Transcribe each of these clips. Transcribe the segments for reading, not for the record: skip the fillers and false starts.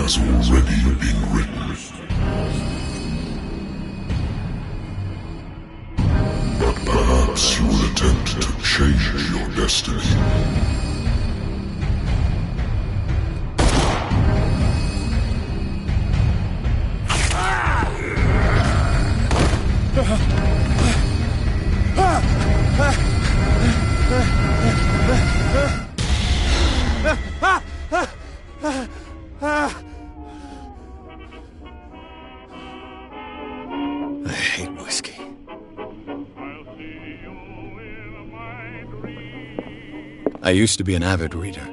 has already been written. But perhaps you will attempt to change your destiny. I hate whiskey. I used to be an avid reader.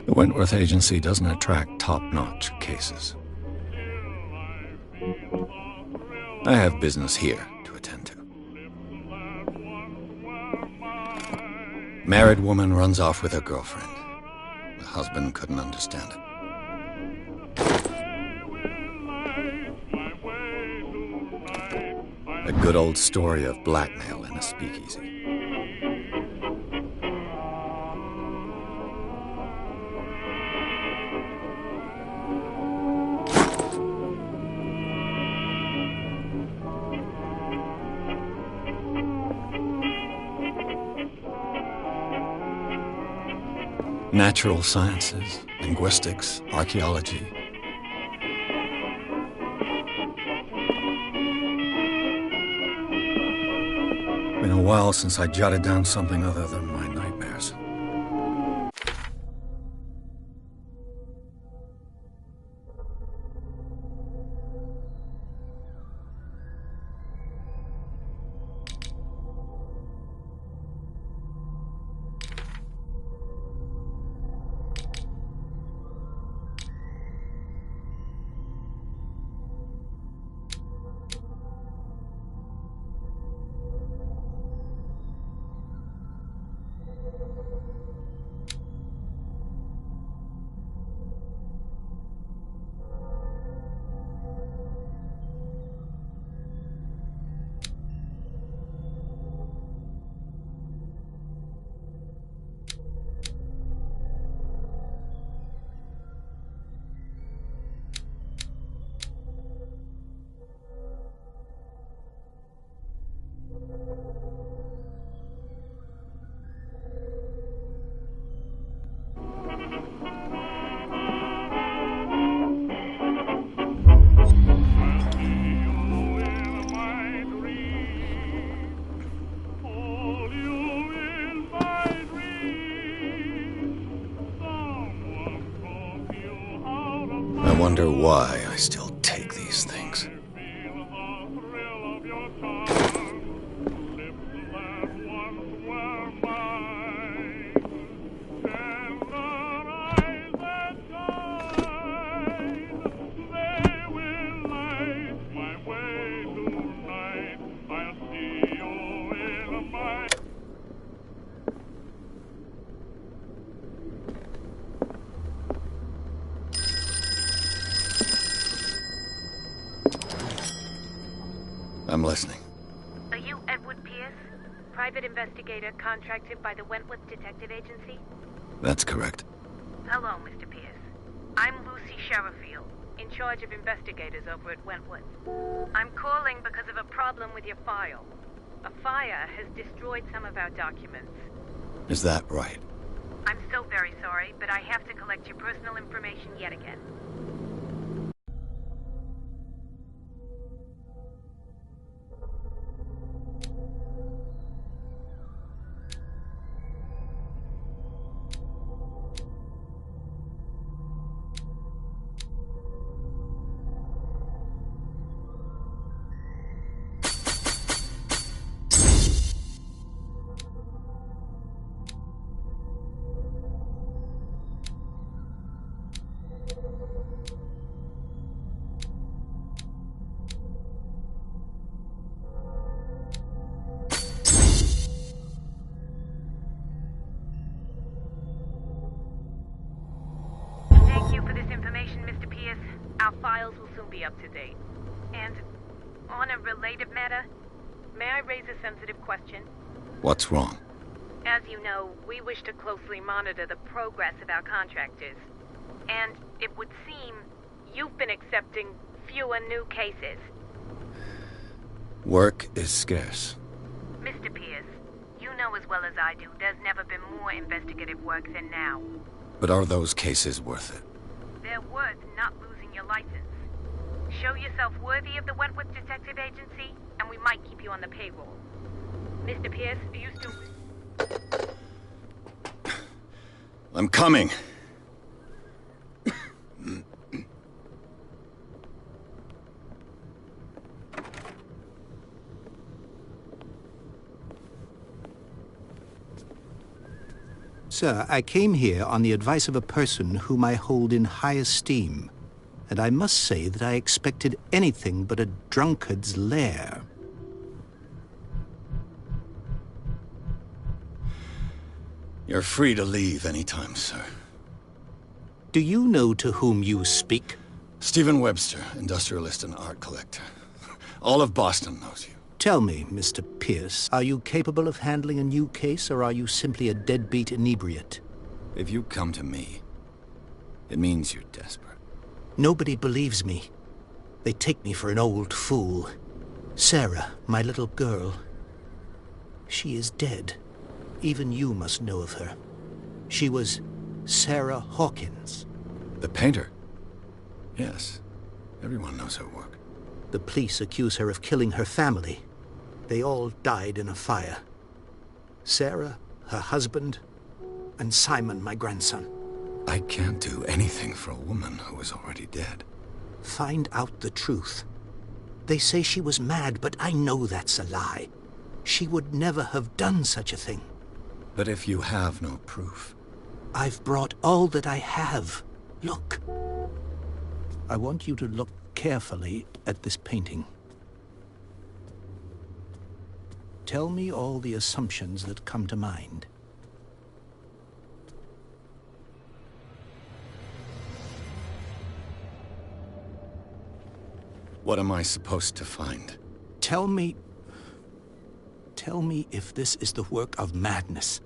The Wentworth Agency doesn't attract top-notch cases. I have business here to attend to. Married woman runs off with her girlfriend. The husband couldn't understand it. A good old story of blackmail in a speakeasy. Natural sciences, linguistics, archaeology. Been a while since I jotted down something other than my nightmares. I wonder why I still take these things. I'm listening. Are you Edward Pierce, private investigator contracted by the Wentworth Detective Agency? That's correct. Hello, Mr. Pierce. I'm Lucy Sherifield, in charge of investigators over at Wentworth. I'm calling because of a problem with your file. A fire has destroyed some of our documents. Is that right? I'm so very sorry, but I have to collect your personal information yet again. Our files will soon be up to date. And on a related matter, may I raise a sensitive question? What's wrong? As you know, we wish to closely monitor the progress of our contractors. And it would seem you've been accepting fewer new cases. Work is scarce. Mr. Pierce, you know as well as I do, there's never been more investigative work than now. But are those cases worth it? They're worth not losing your license. Show yourself worthy of the Wentworth Detective Agency, and we might keep you on the payroll. Mr. Pierce, are you still... I'm coming. Sir, I came here on the advice of a person whom I hold in high esteem, and I must say that I expected anything but a drunkard's lair. You're free to leave anytime, sir. Do you know to whom you speak? Stephen Webster, industrialist and art collector. All of Boston knows you. Tell me, Mr. Pierce, are you capable of handling a new case, or are you simply a deadbeat inebriate? If you come to me, it means you're desperate. Nobody believes me. They take me for an old fool. Sarah, my little girl, she is dead. Even you must know of her. She was Sarah Hawkins. The painter? Yes. Everyone knows her work. The police accuse her of killing her family. They all died in a fire. Sarah, her husband, and Simon, my grandson. I can't do anything for a woman who is already dead. Find out the truth. They say she was mad, but I know that's a lie. She would never have done such a thing. But if you have no proof... I've brought all that I have. Look. I want you to look carefully at this painting. Tell me all the assumptions that come to mind. What am I supposed to find? Tell me if this is the work of madness.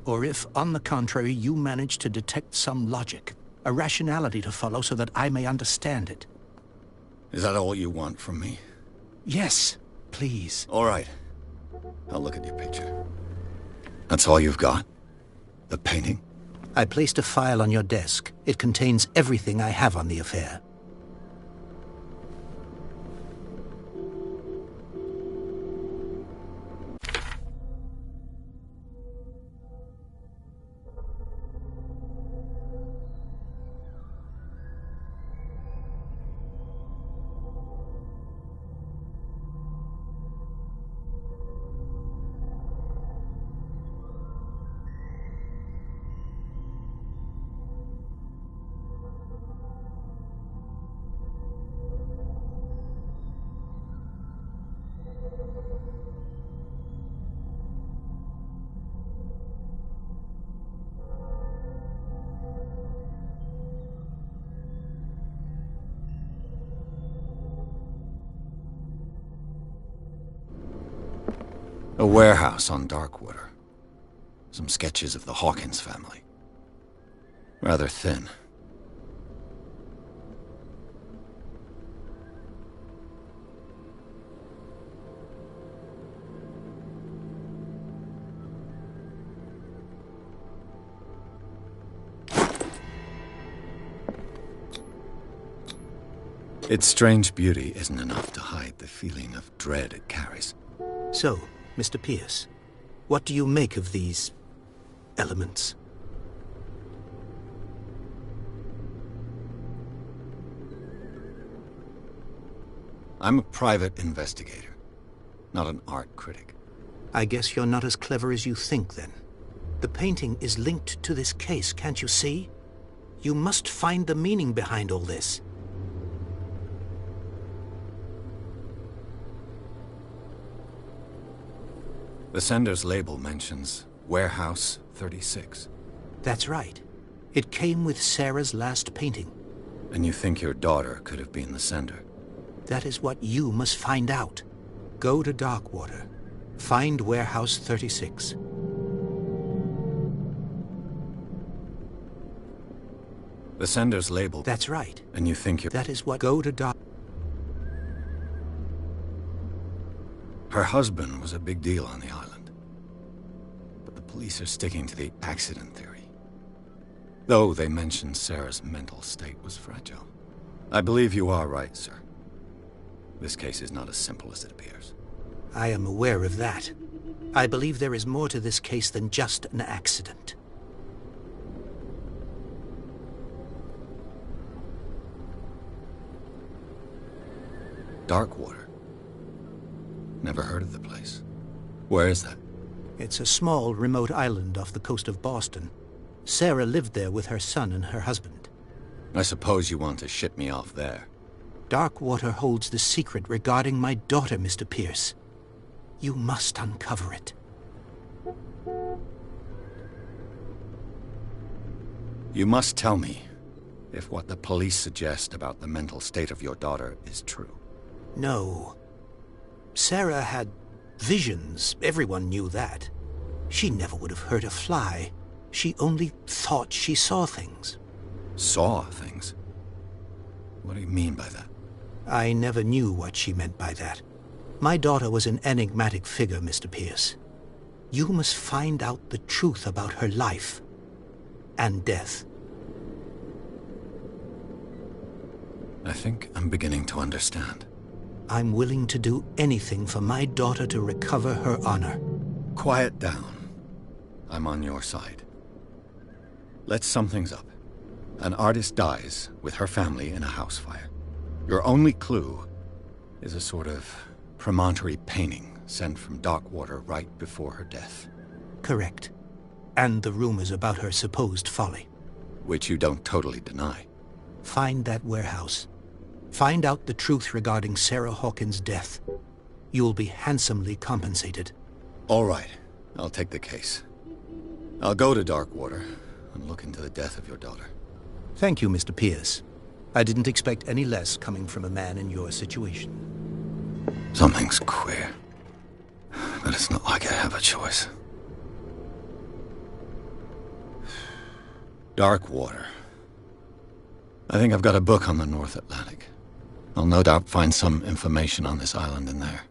Or if, on the contrary, you manage to detect some logic, a rationality to follow so that I may understand it. Is that all you want from me? Yes, please. All right. I'll look at your picture. That's all you've got? The painting? I placed a file on your desk. It contains everything I have on the affair. A warehouse on Darkwater. Some sketches of the Hawkins family. Rather thin. Its strange beauty isn't enough to hide the feeling of dread it carries. So, Mr. Pierce, what do you make of these elements? I'm a private investigator, not an art critic. I guess you're not as clever as you think, then. The painting is linked to this case, can't you see? You must find the meaning behind all this. The sender's label mentions Warehouse 36. That's right. It came with Sarah's last painting. And you think your daughter could have been the sender? That is what you must find out. Go to Darkwater. Find Warehouse 36. The sender's labeled. That's right. And you think you're... That is what go to Doc. Her husband was a big deal on the island. But the police are sticking to the accident theory. Though they mentioned Sarah's mental state was fragile. I believe you are right, sir. This case is not as simple as it appears. I am aware of that. I believe there is more to this case than just an accident. Darkwater. Never heard of the place. Where is that? It's a small, remote island off the coast of Boston. Sarah lived there with her son and her husband. I suppose you want to ship me off there. Darkwater holds the secret regarding my daughter, Mr. Pierce. You must uncover it. You must tell me if what the police suggest about the mental state of your daughter is true. No. Sarah had visions. Everyone knew that. She never would have hurt a fly. She only thought she saw things. Saw things? What do you mean by that? I never knew what she meant by that. My daughter was an enigmatic figure, Mr. Pierce. You must find out the truth about her life and death. I think I'm beginning to understand. I'm willing to do anything for my daughter to recover her honor. Quiet down. I'm on your side. Let's sum things up. An artist dies with her family in a house fire. Your only clue is a sort of promontory painting sent from Darkwater right before her death. Correct. And the rumors about her supposed folly. Which you don't totally deny. Find that warehouse. Find out the truth regarding Sarah Hawkins' death. You'll be handsomely compensated. All right. I'll take the case. I'll go to Darkwater and look into the death of your daughter. Thank you, Mr. Pierce. I didn't expect any less coming from a man in your situation. Something's queer. But it's not like I have a choice. Darkwater. I think I've got a book on the North Atlantic. I'll no doubt find some information on this island in there.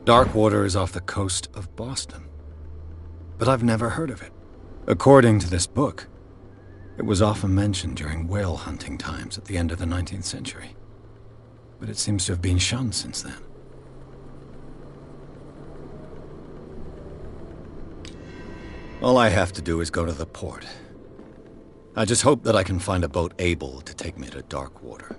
Darkwater is off the coast of Boston. But I've never heard of it. According to this book, it was often mentioned during whale hunting times at the end of the 19th century. but it seems to have been shunned since then. All I have to do is go to the port. I just hope that I can find a boat able to take me to dark water.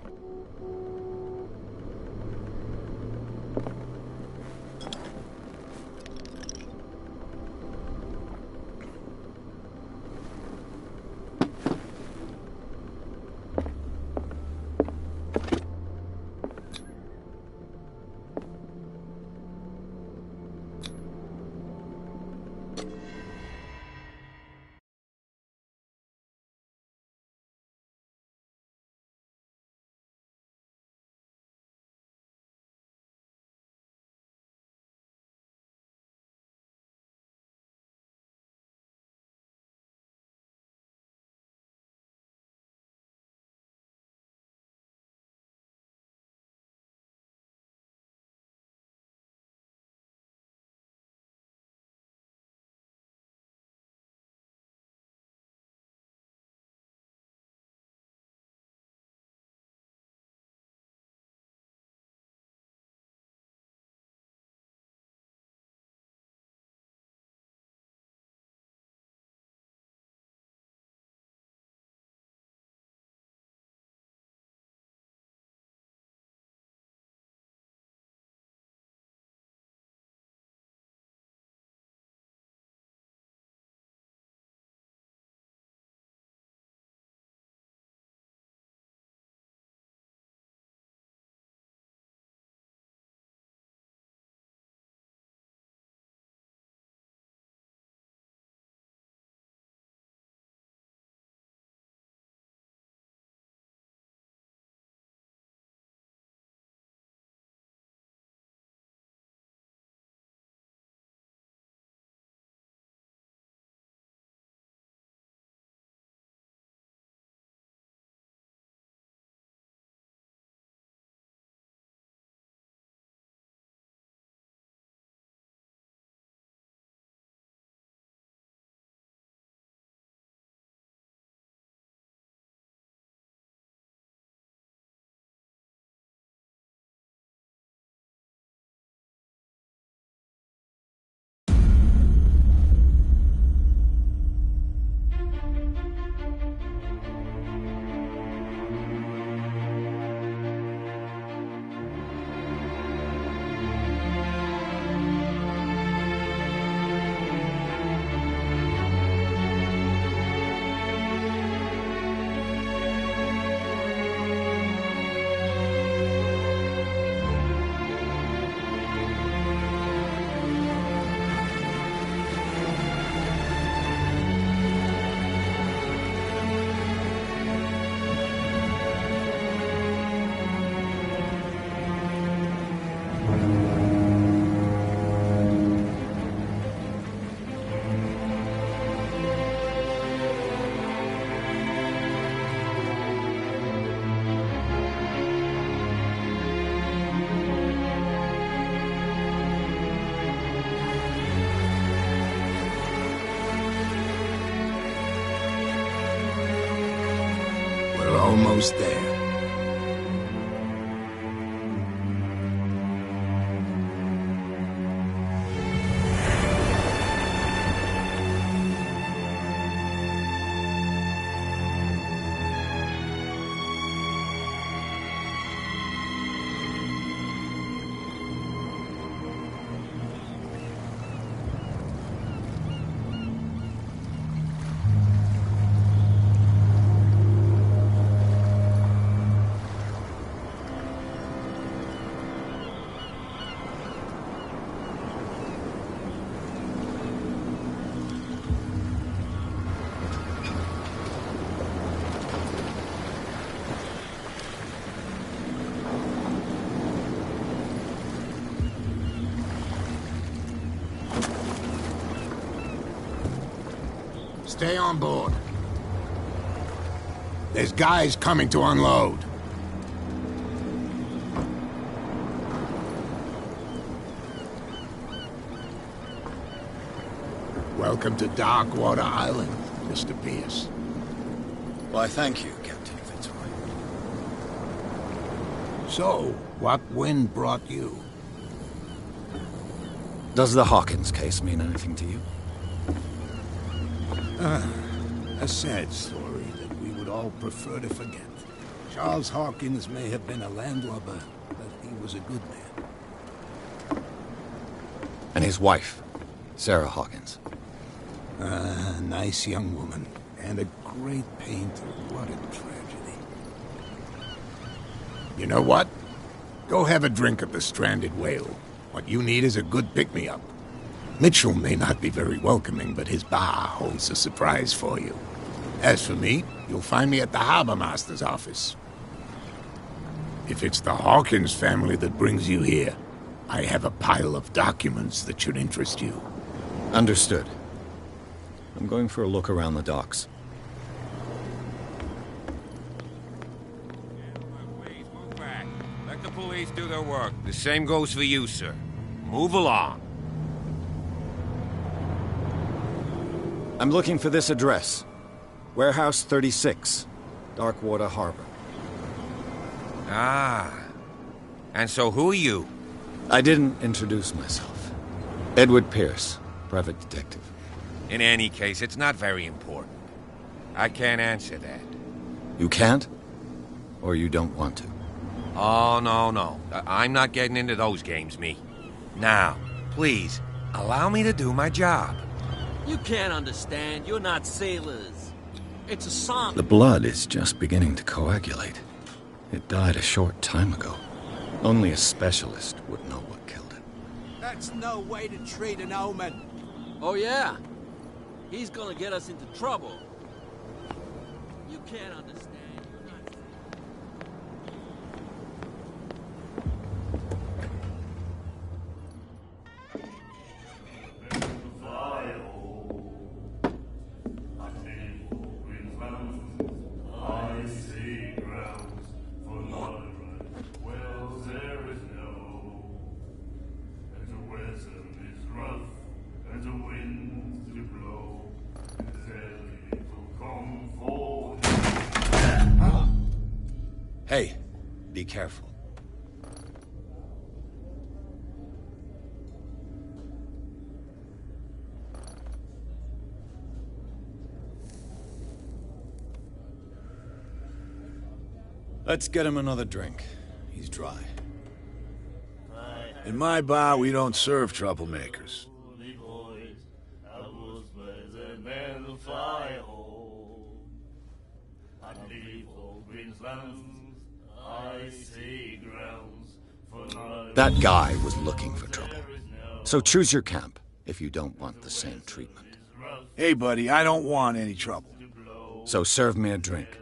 Almost there. Stay on board. There's guys coming to unload. Welcome to Darkwater Island, Mr. Pierce. Why, thank you, Captain Fitzroy. So, what wind brought you? Does the Hawkins case mean anything to you? A sad story that we would all prefer to forget. Charles Hawkins may have been a landlubber, but he was a good man. And his wife, Sarah Hawkins. A nice young woman, and a great painter. What a tragedy. You know what? Go have a drink at the Stranded Whale. What you need is a good pick-me-up. Mitchell may not be very welcoming, but his bar holds a surprise for you. As for me, you'll find me at the Harbor Master's office. If it's the Hawkins family that brings you here, I have a pile of documents that should interest you. Understood. I'm going for a look around the docks. Please move back. Let the police do their work. The same goes for you, sir. Move along. I'm looking for this address. Warehouse 36, Darkwater Harbor. Ah. And so who are you? I didn't introduce myself. Edward Pierce, private detective. In any case, it's not very important. I can't answer that. You can't? Or you don't want to? Oh, no. I'm not getting into those games, me. Now, please, allow me to do my job. You can't understand. You're not sailors. It's a song. The blood is just beginning to coagulate. It died a short time ago. Only a specialist would know what killed it. That's no way to treat an omen. Oh, yeah? He's gonna get us into trouble. You can't understand. You're not Hey, be careful. Let's get him another drink. He's dry. In my bar, we don't serve troublemakers. That guy was looking for trouble. So choose your camp if you don't want the same treatment. Hey, buddy, I don't want any trouble. So serve me a drink.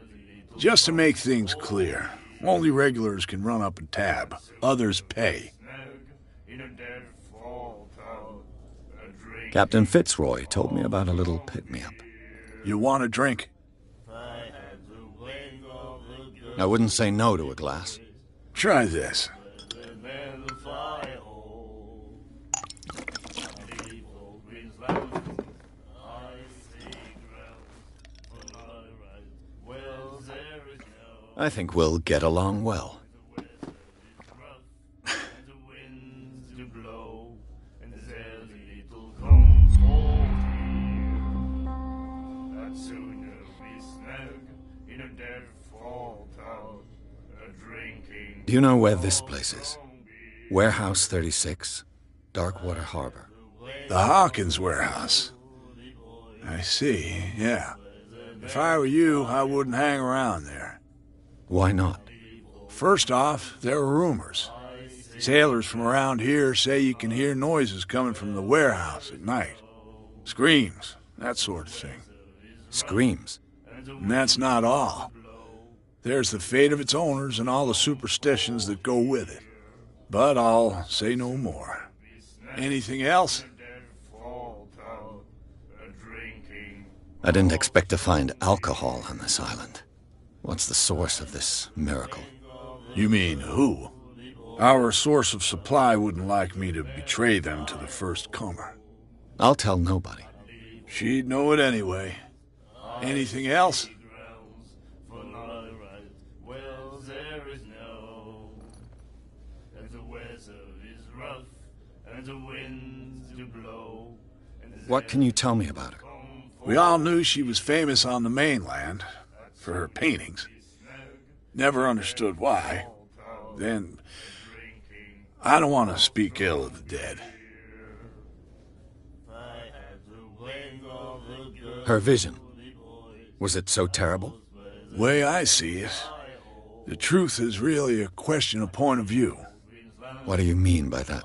Just to make things clear, only regulars can run up a tab. Others pay. Captain Fitzroy told me about a little pick-me-up. You want a drink? I wouldn't say no to a glass. Try this. I think we'll get along well. Do you know where this place is? Warehouse 36, Darkwater Harbor. The Hawkins warehouse. I see, yeah. If I were you, I wouldn't hang around there. Why not? First off, there are rumors. Sailors from around here say you can hear noises coming from the warehouse at night. Screams, that sort of thing. Screams? And that's not all. There's the fate of its owners and all the superstitions that go with it. But I'll say no more. Anything else? I didn't expect to find alcohol on this island. What's the source of this miracle? You mean who? Our source of supply wouldn't like me to betray them to the first comer. I'll tell nobody. She'd know it anyway. Anything else? What can you tell me about her? We all knew she was famous on the mainland for her paintings. Never understood why. Then, I don't want to speak ill of the dead. Her vision. Was it so terrible? The way I see it, the truth is really a question of point of view. What do you mean by that?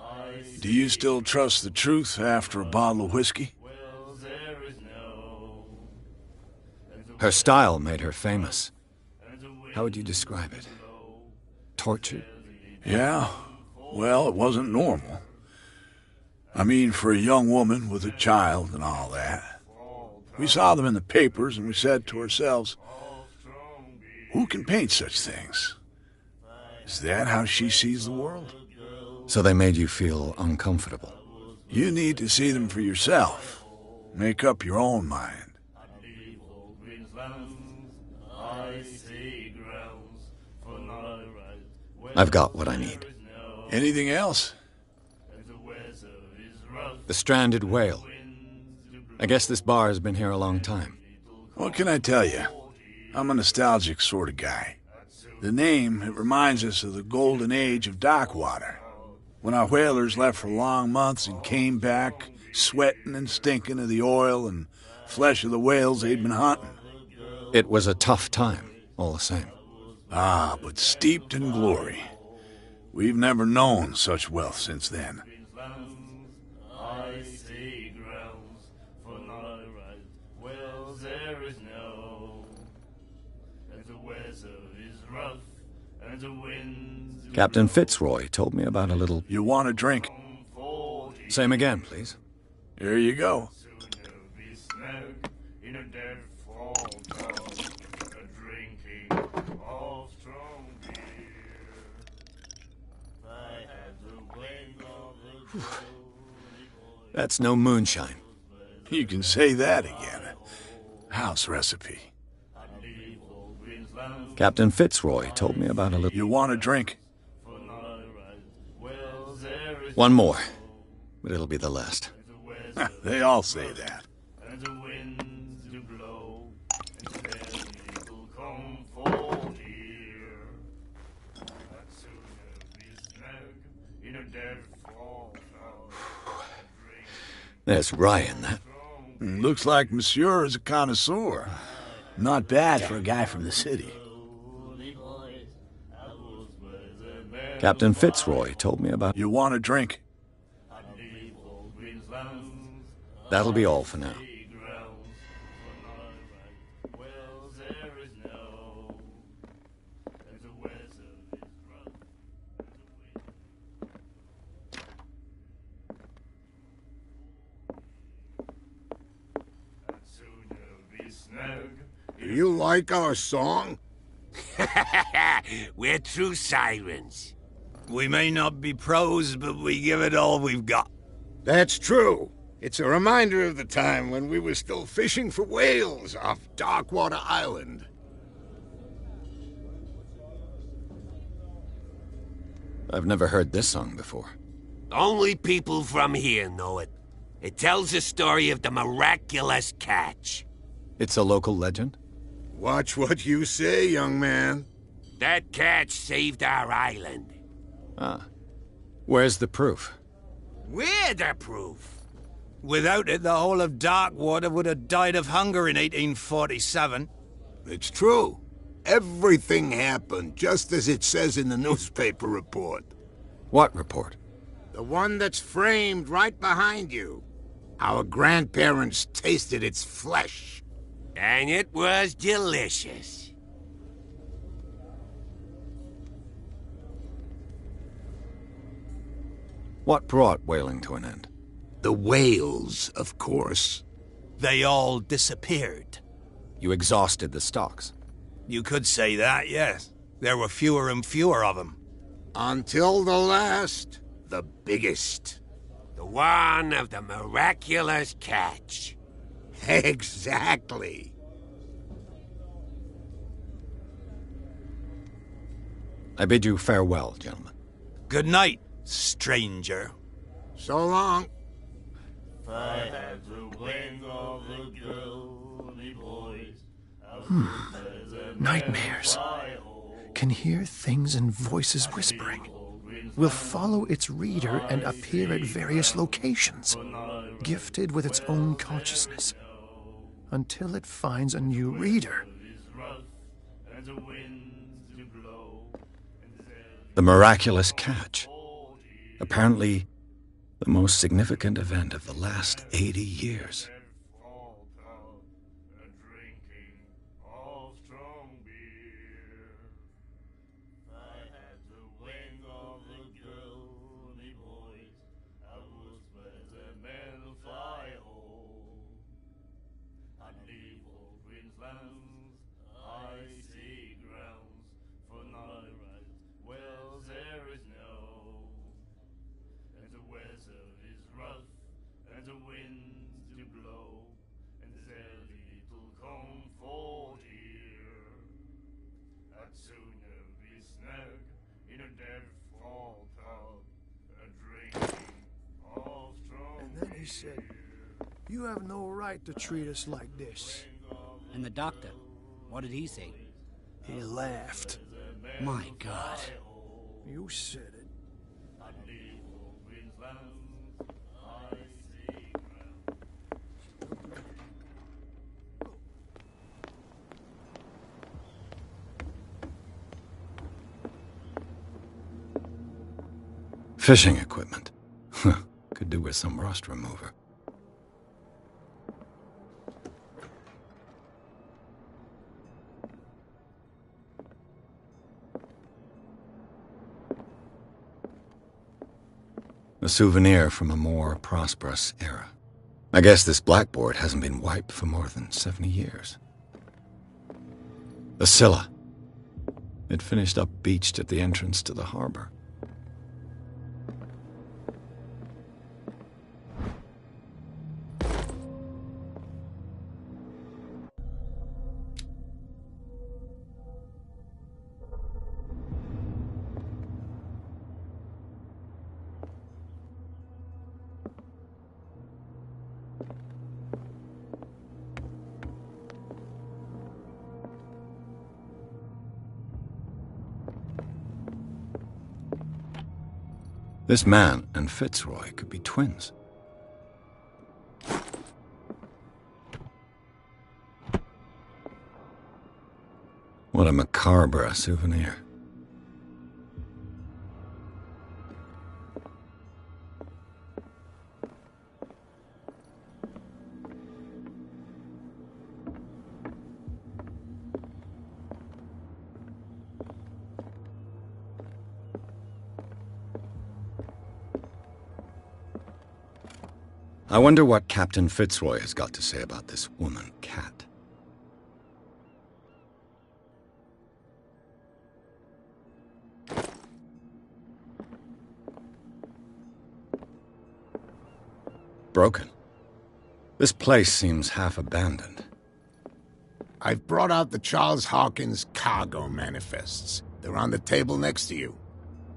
Do you still trust the truth after a bottle of whiskey? Her style made her famous. How would you describe it? Tortured? Yeah. Well, it wasn't normal. I mean, for a young woman with a child and all that. We saw them in the papers and we said to ourselves, who can paint such things? Is that how she sees the world? So they made you feel uncomfortable? You need to see them for yourself. Make up your own mind. I've got what I need. Anything else? The stranded whale. I guess this bar has been here a long time. What can I tell you? I'm a nostalgic sort of guy. The name, it reminds us of the golden age of dockwater, when our whalers left for long months and came back sweating and stinking of the oil and flesh of the whales they'd been hunting. It was a tough time, all the same. Ah, but steeped in glory. We've never known such wealth since then. Captain Fitzroy told me about a little... You want a drink? Same again, please. Here you go. That's no moonshine. You can say that again. House recipe. Captain Fitzroy told me about a little... You want a drink? One more, but it'll be the last. They all say that. There's rye in that. Looks like Monsieur is a connoisseur. Not bad for a guy from the city. Captain Fitzroy told me about... You want a drink? That'll be all for now. Do you like our song? We're true sirens. We may not be pros, but we give it all we've got. That's true. It's a reminder of the time when we were still fishing for whales off Darkwater Island. I've never heard this song before. Only people from here know it. It tells the story of the miraculous catch. It's a local legend? Watch what you say, young man. That catch saved our island. Ah. Where's the proof? We're the proof. Without it, the whole of Darkwater would have died of hunger in 1847. It's true. Everything happened just as it says in the newspaper report. What report? The one that's framed right behind you. Our grandparents tasted its flesh. And it was delicious. What brought whaling to an end? The whales, of course. They all disappeared. You exhausted the stocks. You could say that, yes. There were fewer and fewer of them. Until the last, the biggest. The one of the miraculous catch. Exactly. I bid you farewell, gentlemen. Good night, stranger. So long. Nightmares. Can hear things and voices whispering. Will follow its reader and appear at various locations, gifted with its own consciousness, until it finds a new reader. The miraculous catch. Apparently, the most significant event of the last 80 years. And then he said, "You have no right to treat us like this." And the doctor, what did he say? He laughed. My God. You said it. Fishing equipment. Could do with some rust remover. A souvenir from a more prosperous era. I guess this blackboard hasn't been wiped for more than 70 years. The Scylla. It finished up beached at the entrance to the harbor. This man and Fitzroy could be twins. What a macabre souvenir. I wonder what Captain Fitzroy has got to say about this woman cat. Broken. This place seems half abandoned. I've brought out the Charles Hawkins cargo manifests. They're on the table next to you.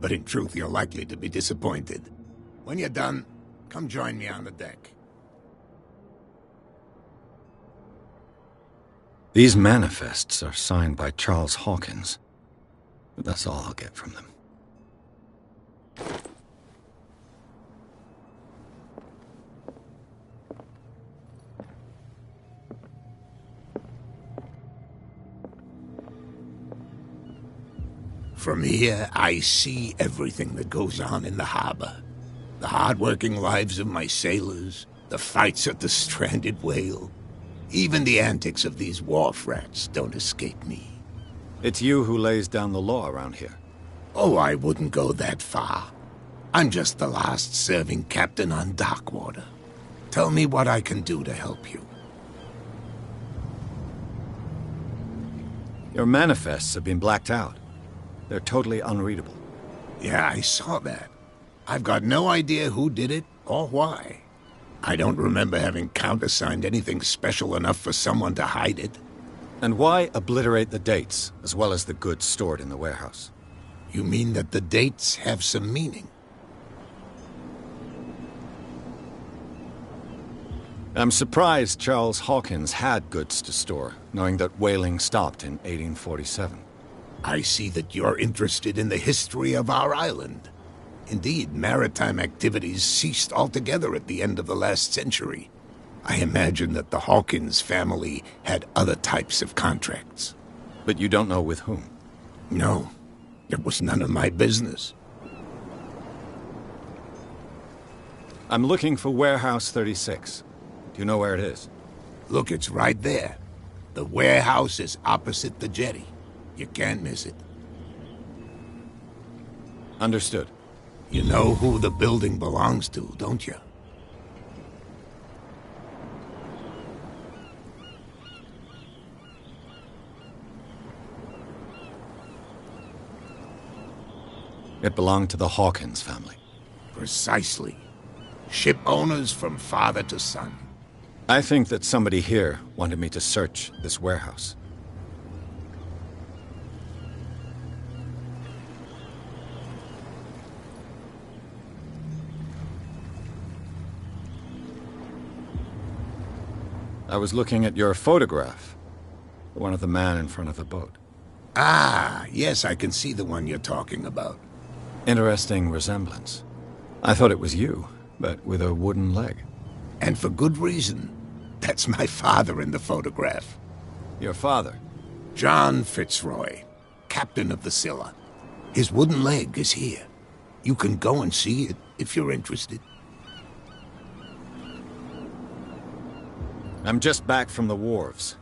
But in truth, you're likely to be disappointed. When you're done, come join me on the deck. These manifests are signed by Charles Hawkins, but that's all I'll get from them. From here, I see everything that goes on in the harbor. The hard-working lives of my sailors, the fights at the stranded whale. Even the antics of these wharf rats don't escape me. It's you who lays down the law around here. Oh, I wouldn't go that far. I'm just the last serving captain on Darkwater. Tell me what I can do to help you. Your manifests have been blacked out. They're totally unreadable. Yeah, I saw that. I've got no idea who did it or why. I don't remember having countersigned anything special enough for someone to hide it. And why obliterate the dates, as well as the goods stored in the warehouse? You mean that the dates have some meaning? I'm surprised Charles Hawkins had goods to store, knowing that whaling stopped in 1847. I see that you're interested in the history of our island. Indeed, maritime activities ceased altogether at the end of the last century. I imagine that the Hawkins family had other types of contracts. But you don't know with whom? No, it was none of my business. I'm looking for Warehouse 36. Do you know where it is? Look, it's right there. The warehouse is opposite the jetty. You can't miss it. Understood. You know who the building belongs to, don't you? It belonged to the Hawkins family. Precisely. Ship owners from father to son. I think that somebody here wanted me to search this warehouse. I was looking at your photograph. The one of the man in front of the boat. Ah, yes, I can see the one you're talking about. Interesting resemblance. I thought it was you, but with a wooden leg. And for good reason. That's my father in the photograph. Your father? John Fitzroy, captain of the Scylla. His wooden leg is here. You can go and see it if you're interested. I'm just back from the wharves.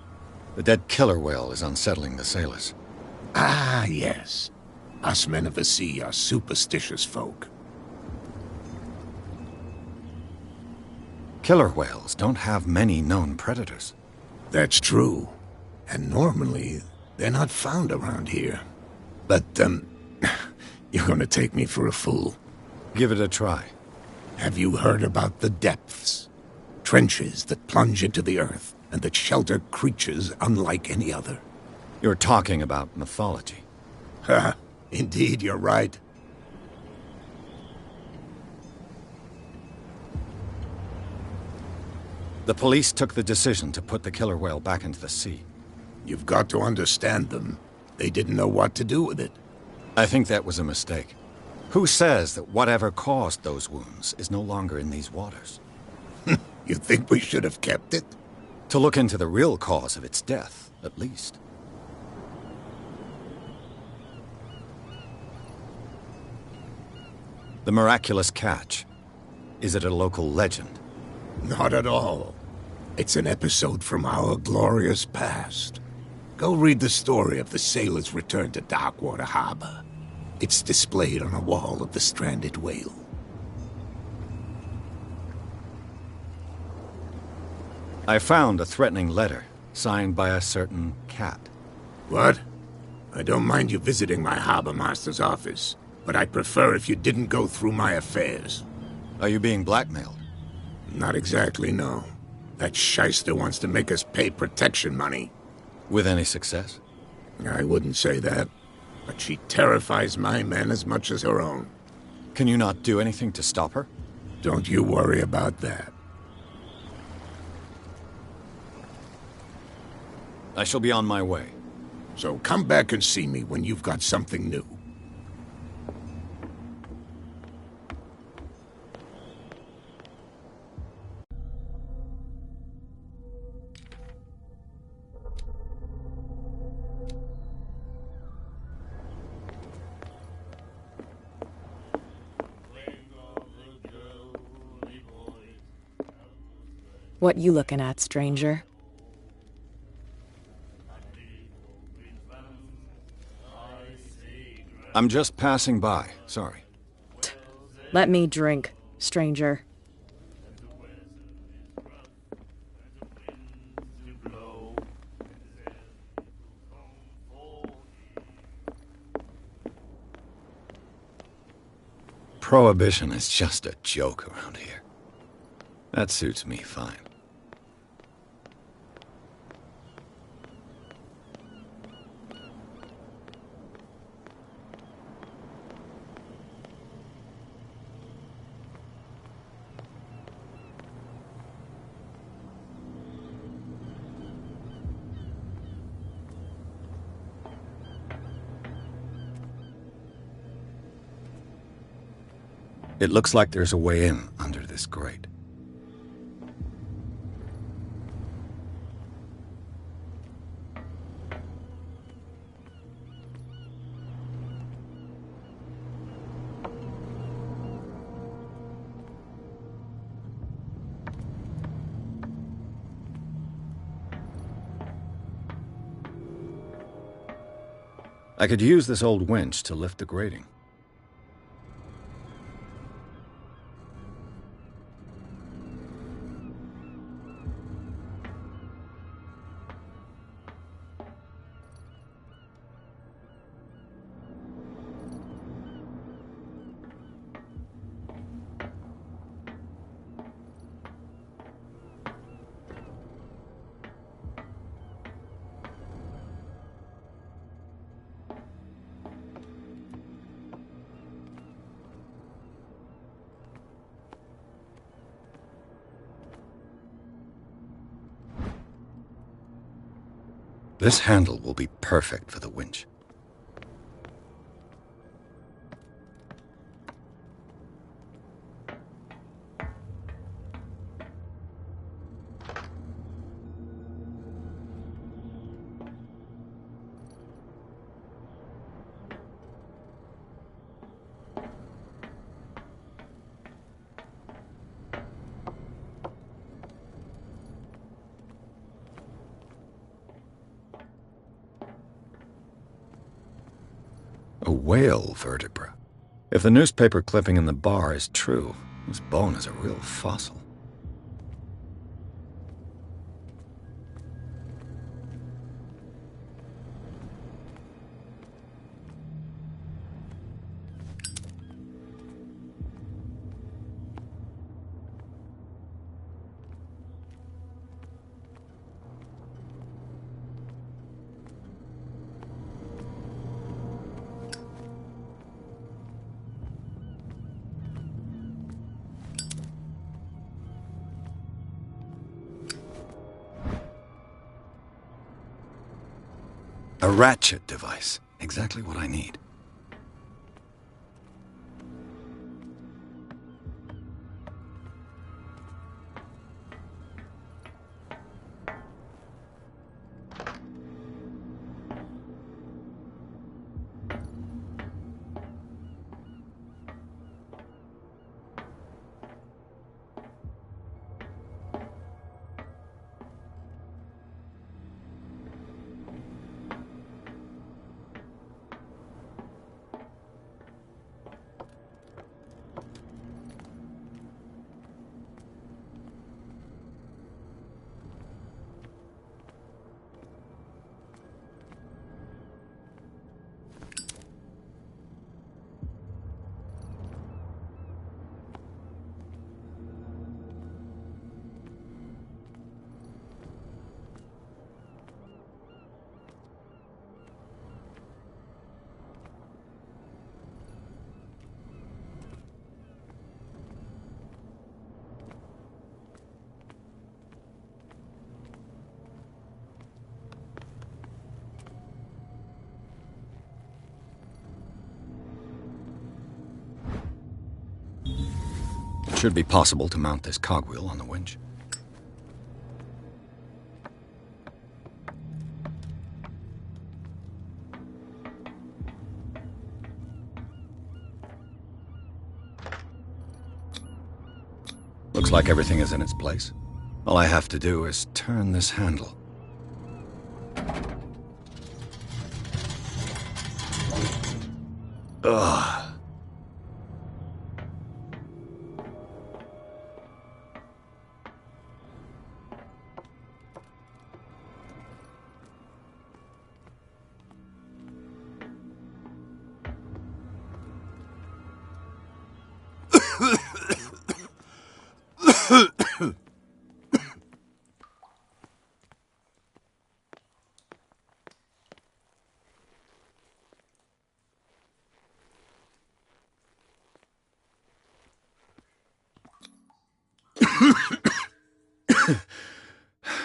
The dead killer whale is unsettling the sailors. Ah, yes. Us men of the sea are superstitious folk. Killer whales don't have many known predators. That's true. And normally, they're not found around here. But, you're gonna take me for a fool. Give it a try. Have you heard about the depths? Trenches that plunge into the earth, and that shelter creatures unlike any other. You're talking about mythology. Ha! Indeed, you're right. The police took the decision to put the killer whale back into the sea. You've got to understand them. They didn't know what to do with it. I think that was a mistake. Who says that whatever caused those wounds is no longer in these waters? You think we should have kept it? To look into the real cause of its death, at least. The miraculous catch. Is it a local legend? Not at all. It's an episode from our glorious past. Go read the story of the sailor's return to Darkwater Harbor. It's displayed on a wall of the stranded whale. I found a threatening letter, signed by a certain cat. What? I don't mind you visiting my harbor master's office, but I'd prefer if you didn't go through my affairs. Are you being blackmailed? Not exactly, no. That shyster wants to make us pay protection money. With any success? I wouldn't say that, but she terrifies my men as much as her own. Can you not do anything to stop her? Don't you worry about that. I shall be on my way. So come back and see me when you've got something new. What you looking at, stranger? I'm just passing by, sorry. Let me drink, stranger. Prohibition is just a joke around here. That suits me fine. It looks like there's a way in under this grate. I could use this old winch to lift the grating. This handle will be perfect for the winch. A whale vertebra. If the newspaper clipping in the bar is true, this bone is a real fossil. A ratchet device. Exactly what I need. It should be possible to mount this cogwheel on the winch. Looks like everything is in its place. All I have to do is turn this handle. Ugh.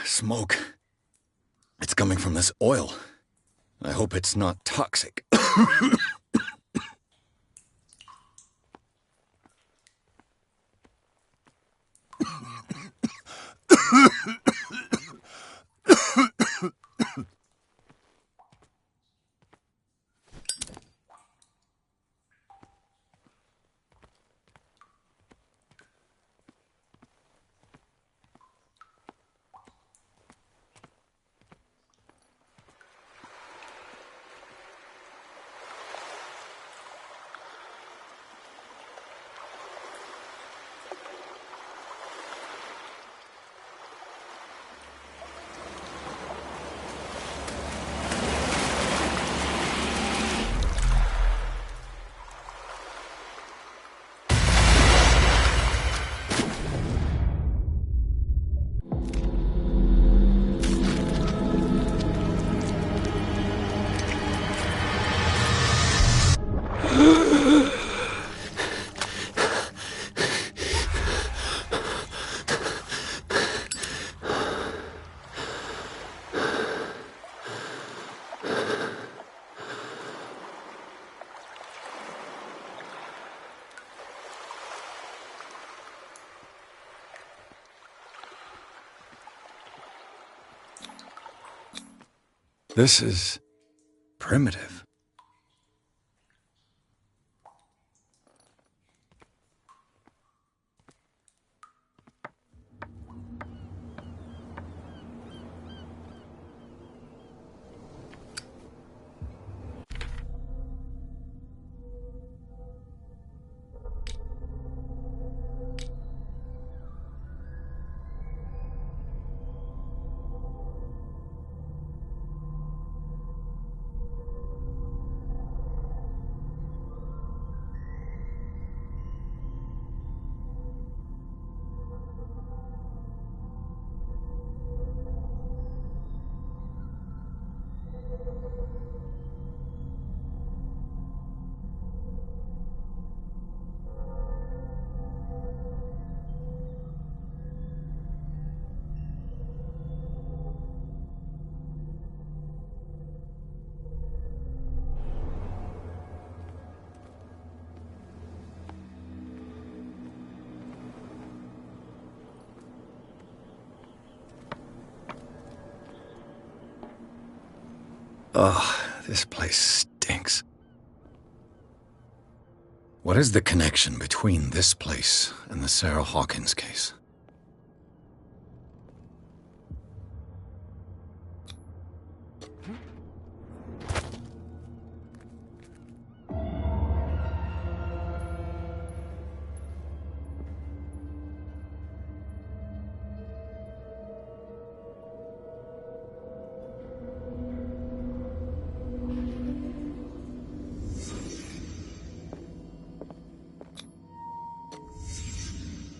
Smoke. It's coming from this oil. I hope it's not toxic. This is primitive. Oh, this place stinks. What is the connection between this place and the Sarah Hawkins case?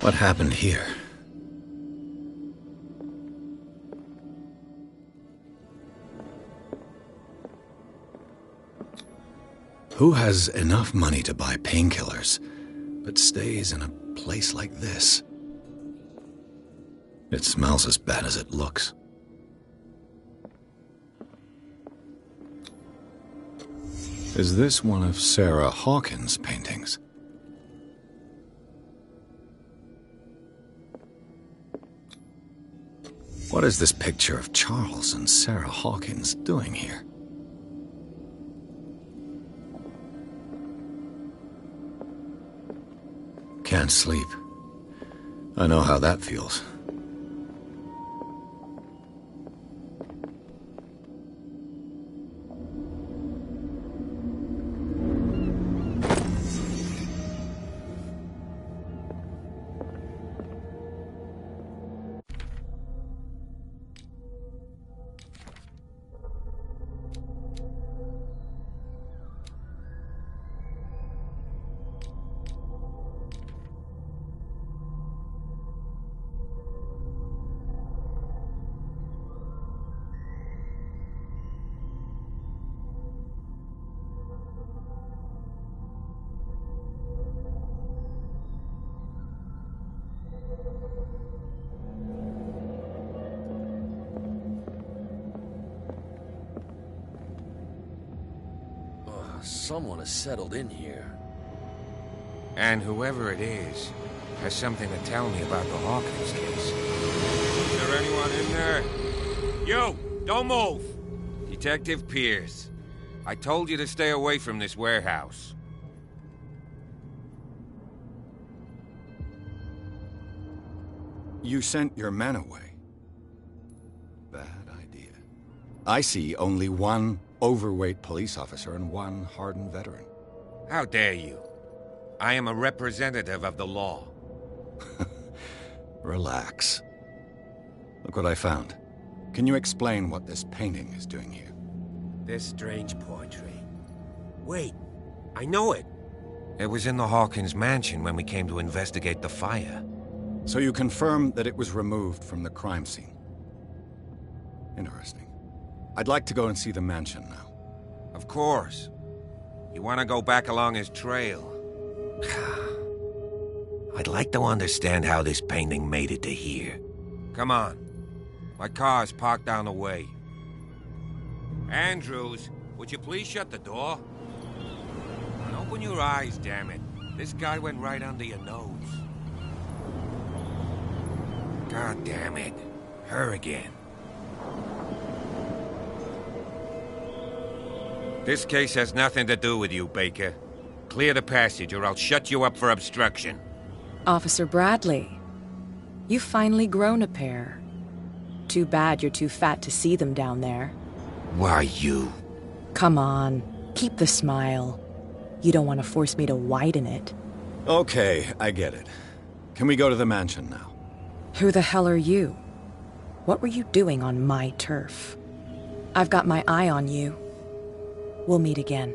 What happened here? Who has enough money to buy painkillers, but stays in a place like this? It smells as bad as it looks. Is this one of Sarah Hawkins' paintings? What is this picture of Charles and Sarah Hawkins doing here? Can't sleep. I know how that feels. Someone has settled in here. And whoever it is has something to tell me about the Hawkins case. Is there anyone in there? You! Don't move! Detective Pierce. I told you to stay away from this warehouse. You sent your men away. Bad idea. I see only one overweight police officer and one hardened veteran. How dare you? I am a representative of the law. Relax. Look what I found. Can you explain what this painting is doing here? This strange portrait. Wait, I know it. It was in the Hawkins mansion when we came to investigate the fire. So you confirm that it was removed from the crime scene? Interesting. I'd like to go and see the mansion now. Of course. You want to go back along his trail? I'd like to understand how this painting made it to here. Come on. My car's parked down the way. Andrews, would you please shut the door? And open your eyes, damn it. This guy went right under your nose. God damn it. Her again. This case has nothing to do with you, Baker. Clear the passage, or I'll shut you up for obstruction. Officer Bradley, you've finally grown a pair. Too bad you're too fat to see them down there. Why, you... Come on, keep the smile. You don't want to force me to widen it. Okay, I get it. Can we go to the mansion now? Who the hell are you? What were you doing on my turf? I've got my eye on you. We'll meet again.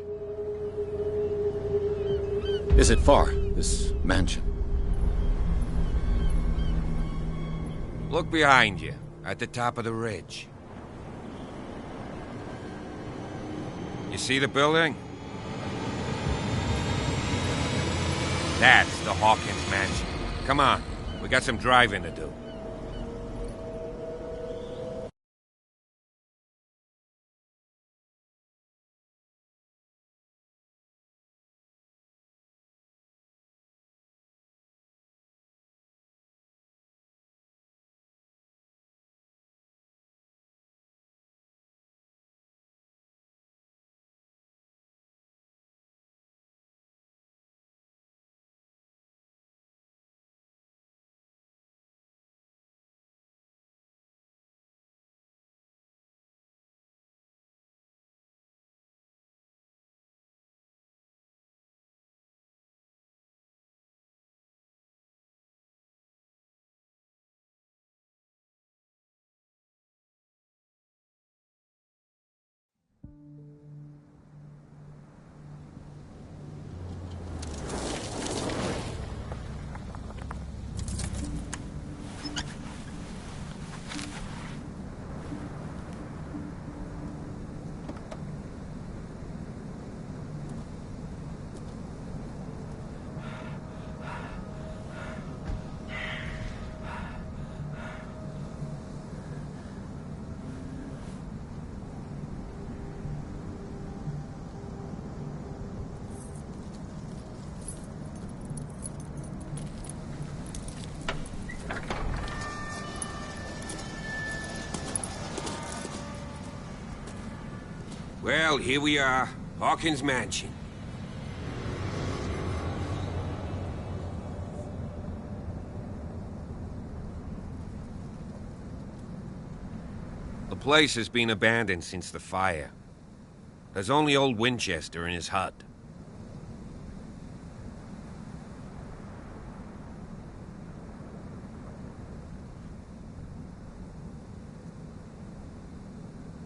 Is it far, this mansion? Look behind you, at the top of the ridge. You see the building? That's the Hawkins mansion. Come on, we got some driving to do. Well, here we are, Hawkins Mansion. The place has been abandoned since the fire. There's only old Winchester in his hut.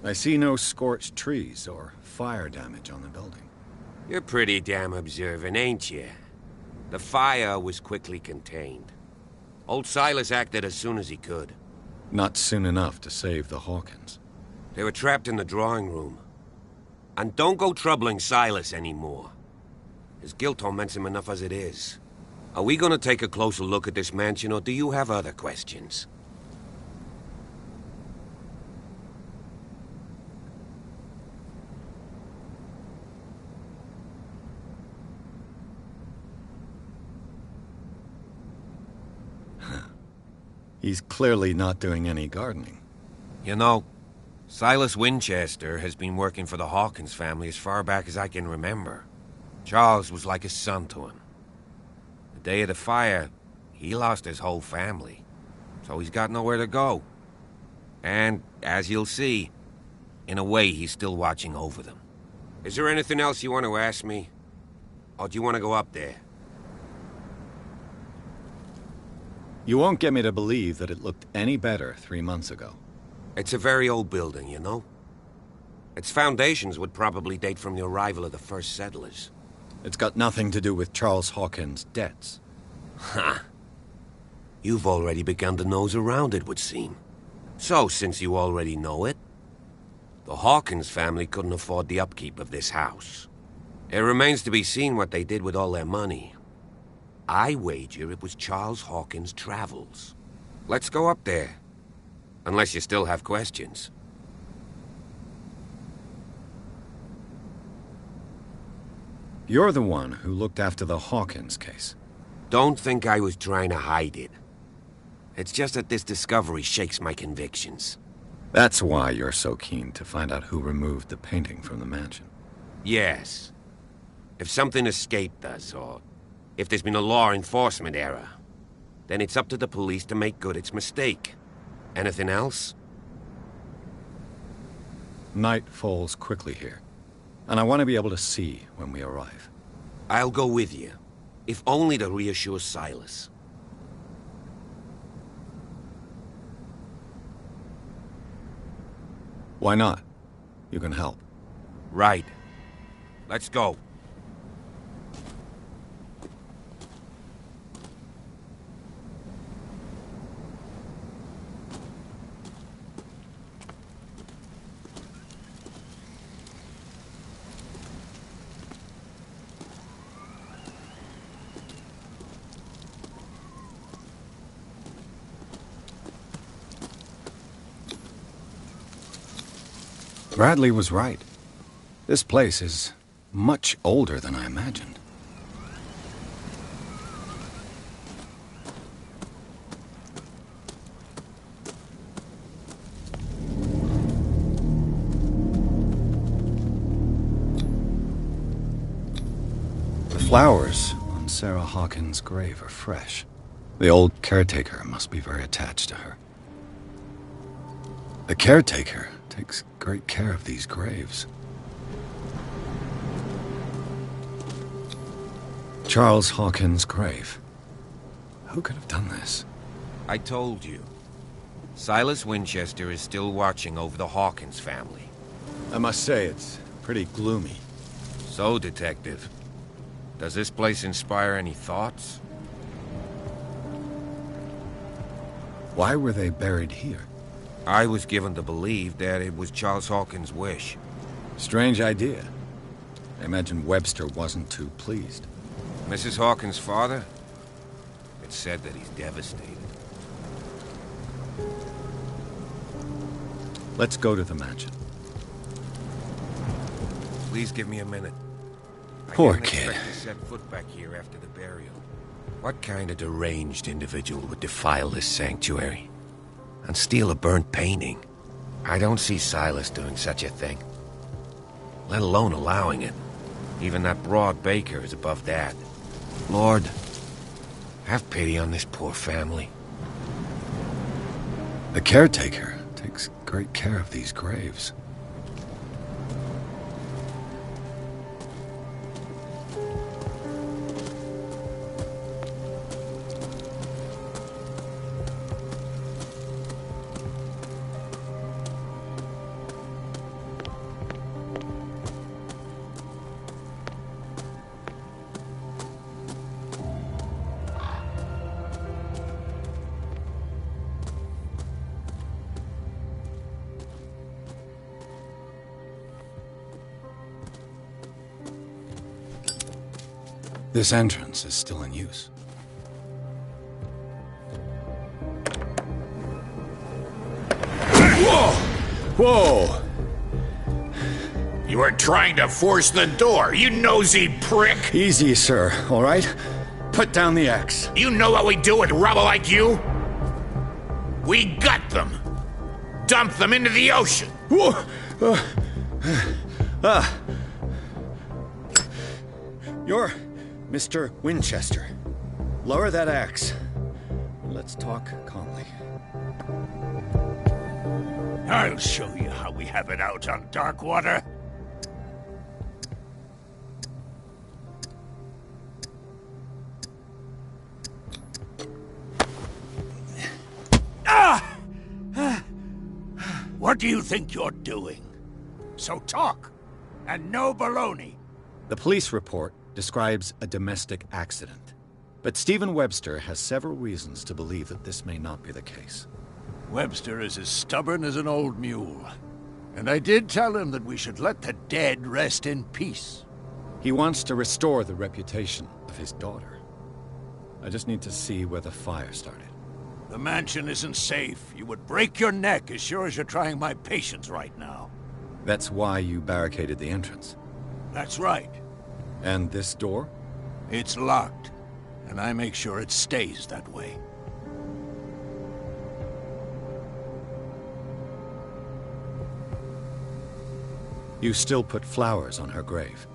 I see no scorched trees or fire damage on the building. You're pretty damn observant, ain't you? The fire was quickly contained. Old Silas acted as soon as he could. Not soon enough to save the Hawkins. They were trapped in the drawing room. And don't go troubling Silas anymore. His guilt torments him enough as it is. Are we gonna take a closer look at this mansion, or do you have other questions? He's clearly not doing any gardening. You know, Silas Winchester has been working for the Hawkins family as far back as I can remember. Charles was like a son to him. The day of the fire, he lost his whole family, so he's got nowhere to go. And, as you'll see, in a way, he's still watching over them. Is there anything else you want to ask me? Or do you want to go up there? You won't get me to believe that it looked any better 3 months ago. It's a very old building, you know? Its foundations would probably date from the arrival of the first settlers. It's got nothing to do with Charles Hawkins' debts. Ha! You've already begun to nose around, it would seem. So, since you already know it, the Hawkins family couldn't afford the upkeep of this house. It remains to be seen what they did with all their money. I wager it was Charles Hawkins' travels. Let's go up there. Unless you still have questions. You're the one who looked after the Hawkins case. Don't think I was trying to hide it. It's just that this discovery shakes my convictions. That's why you're so keen to find out who removed the painting from the mansion. Yes. If something escaped us, or if there's been a law enforcement error, then it's up to the police to make good its mistake. Anything else? Night falls quickly here, and I want to be able to see when we arrive. I'll go with you, if only to reassure Silas. Why not? You can help. Right. Let's go. Bradley was right. This place is much older than I imagined. The flowers on Sarah Hawkins' grave are fresh. The old caretaker must be very attached to her. The caretaker takes great care of these graves. Charles Hawkins' grave. Who could have done this? I told you. Silas Winchester is still watching over the Hawkins family. I must say, it's pretty gloomy. So, Detective, does this place inspire any thoughts? Why were they buried here? I was given to believe that it was Charles Hawkins' wish. Strange idea. I imagine Webster wasn't too pleased. Mrs. Hawkins' father? It's said that he's devastated. Let's go to the mansion. Please give me a minute. Poor I didn't kid. expect to set foot back here after the burial. What kind of deranged individual would defile this sanctuary? And steal a burnt painting? I don't see Silas doing such a thing. Let alone allowing it. Even that broad baker is above that. Lord, have pity on this poor family. The caretaker takes great care of these graves. This entrance is still in use. Whoa! Whoa! You were trying to force the door, you nosy prick! Easy, sir, all right? Put down the axe. You know what we do with rubble like you? We gut them. Dump them into the ocean. Whoa! You're Mr. Winchester. Lower that axe. Let's talk calmly. I'll show you how we have it out on Darkwater. What do you think you're doing? So talk, and no baloney. The police report describes a domestic accident, but Stephen Webster has several reasons to believe that this may not be the case. Webster is as stubborn as an old mule. And I did tell him that we should let the dead rest in peace. He wants to restore the reputation of his daughter. I just need to see where the fire started. The mansion isn't safe. You would break your neck as sure as you're trying my patience right now. That's why you barricaded the entrance. That's right. And this door? It's locked, and I make sure it stays that way. You still put flowers on her grave.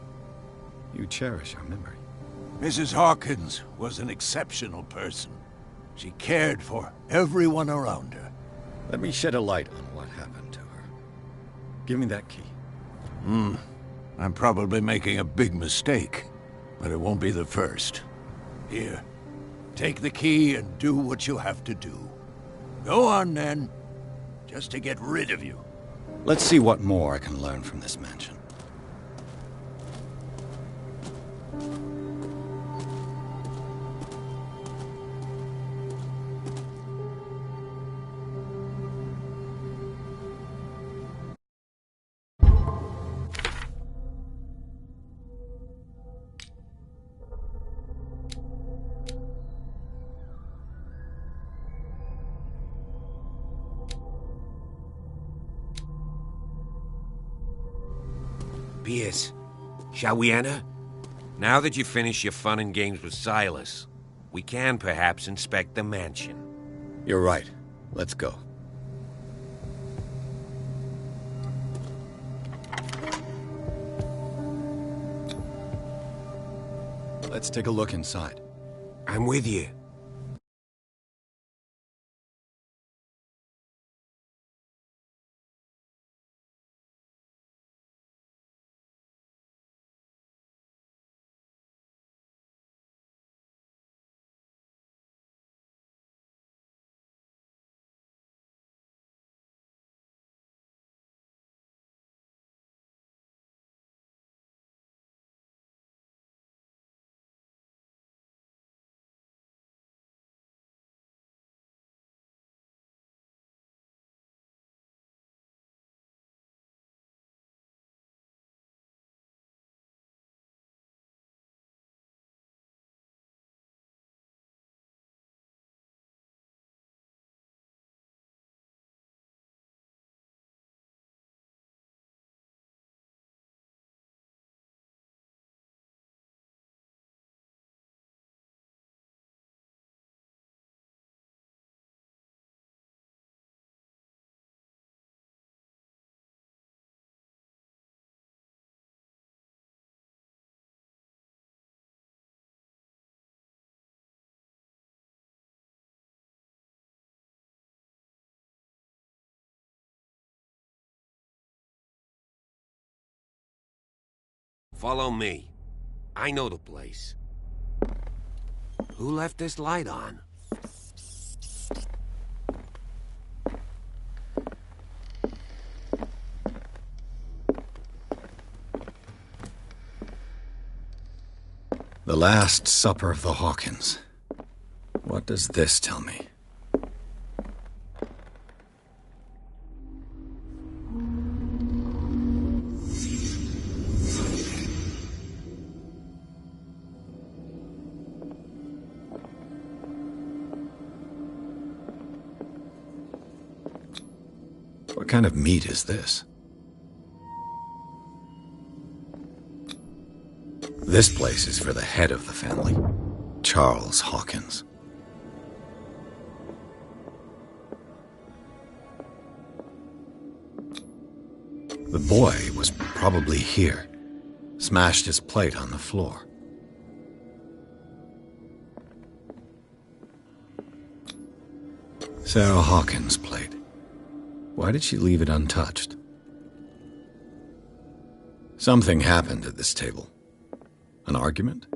You cherish her memory. Mrs. Hawkins was an exceptional person. She cared for everyone around her. Let me shed a light on what happened to her. Give me that key. I'm probably making a big mistake, but it won't be the first. Here, take the key and do what you have to do. Go on, then. Just to get rid of you. Let's see what more I can learn from this mansion. Pierce, shall we enter? Now that you've finished your fun and games with Silas, we can perhaps inspect the mansion. You're right. Let's go. Let's take a look inside. I'm with you. Follow me. I know the place. Who left this light on? The Last Supper of the Hawkins. What does this tell me? What kind of meat is this? This place is for the head of the family, Charles Hawkins. The boy was probably here, smashed his plate on the floor. Sarah Hawkins' plate. Why did she leave it untouched? Something happened at this table. An argument?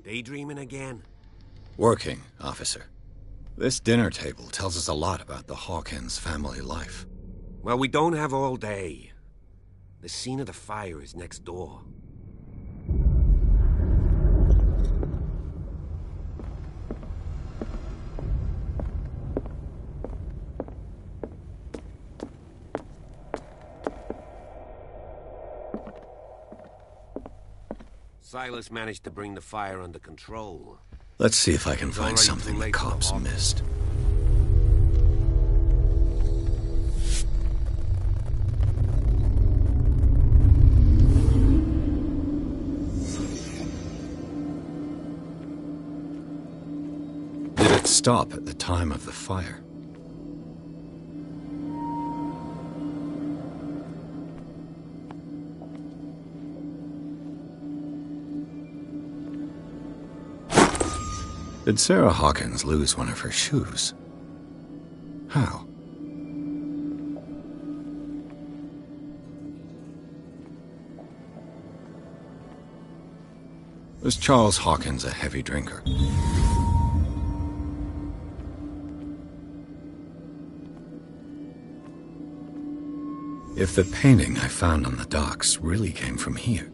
Daydreaming again? Working, officer. This dinner table tells us a lot about the Hawkins family life. Well, we don't have all day. The scene of the fire is next door. Silas managed to bring the fire under control. Let's see if I can It's find already something too the late for the cops Hawkins. missed. Did it stop at the time of the fire? Did Sarah Hawkins lose one of her shoes? How? Was Charles Hawkins a heavy drinker? If the painting I found on the docks really came from here,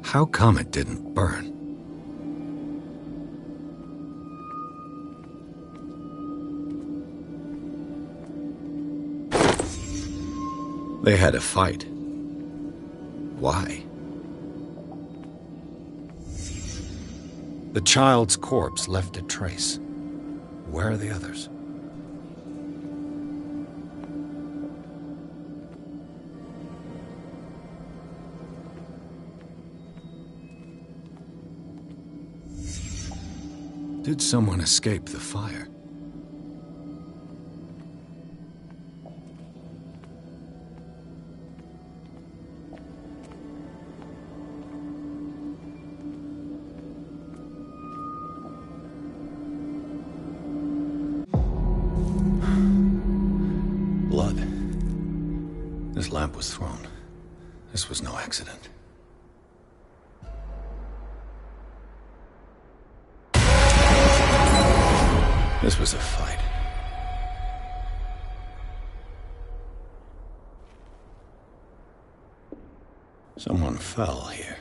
how come it didn't burn? They had a fight. Why? The child's corpse left a trace. Where are the others? Did someone escape the fire? Blood. This lamp was thrown. This was no accident. This was a fight. Someone fell here.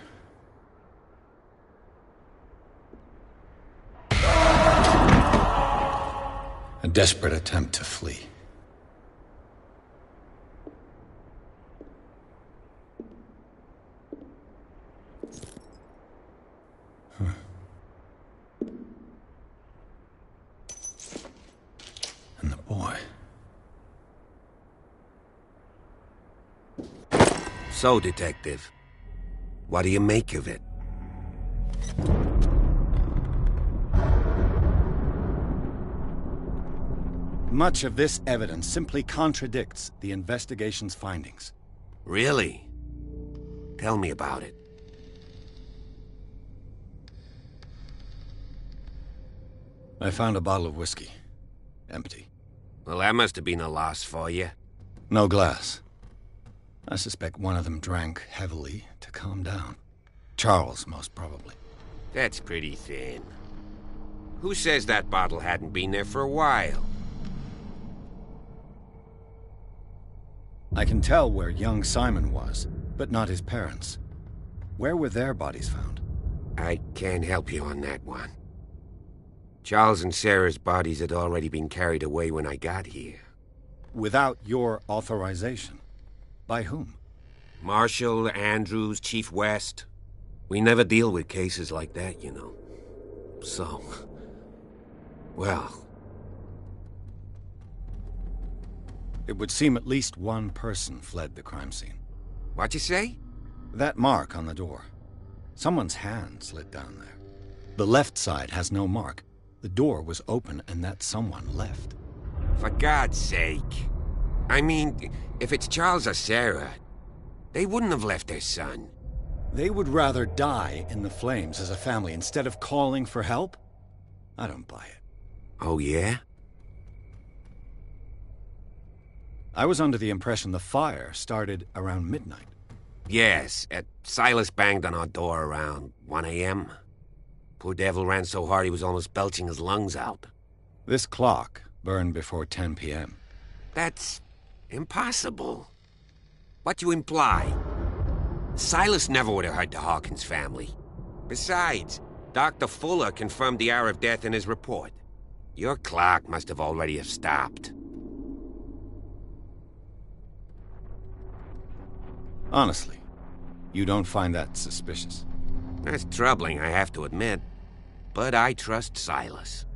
A desperate attempt to flee. And the boy. So, Detective, what do you make of it? Much of this evidence simply contradicts the investigation's findings. Really? Tell me about it. I found a bottle of whiskey. Empty. Well, that must have been a loss for you. No glass. I suspect one of them drank heavily to calm down. Charles, most probably. That's pretty thin. Who says that bottle hadn't been there for a while? I can tell where young Simon was, but not his parents. Where were their bodies found? I can't help you on that one. Charles and Sarah's bodies had already been carried away when I got here. Without your authorization? By whom? Marshall, Andrews, Chief West. We never deal with cases like that, you know. So... well... It would seem at least one person fled the crime scene. What you say? That mark on the door. Someone's hand slid down there. The left side has no mark. The door was open and that someone left. For God's sake. I mean, if it's Charles or Sarah, they wouldn't have left their son. They would rather die in the flames as a family instead of calling for help? I don't buy it. Oh, yeah? I was under the impression the fire started around midnight. Yes, Silas banged on our door around 1 a.m. Poor devil ran so hard he was almost belching his lungs out. This clock burned before 10 p.m. That's impossible. What you imply? Silas never would have hurt the Hawkins family. Besides, Dr. Fuller confirmed the hour of death in his report. Your clock must have already have stopped. Honestly, you don't find that suspicious? That's troubling, I have to admit. But I trust Silas.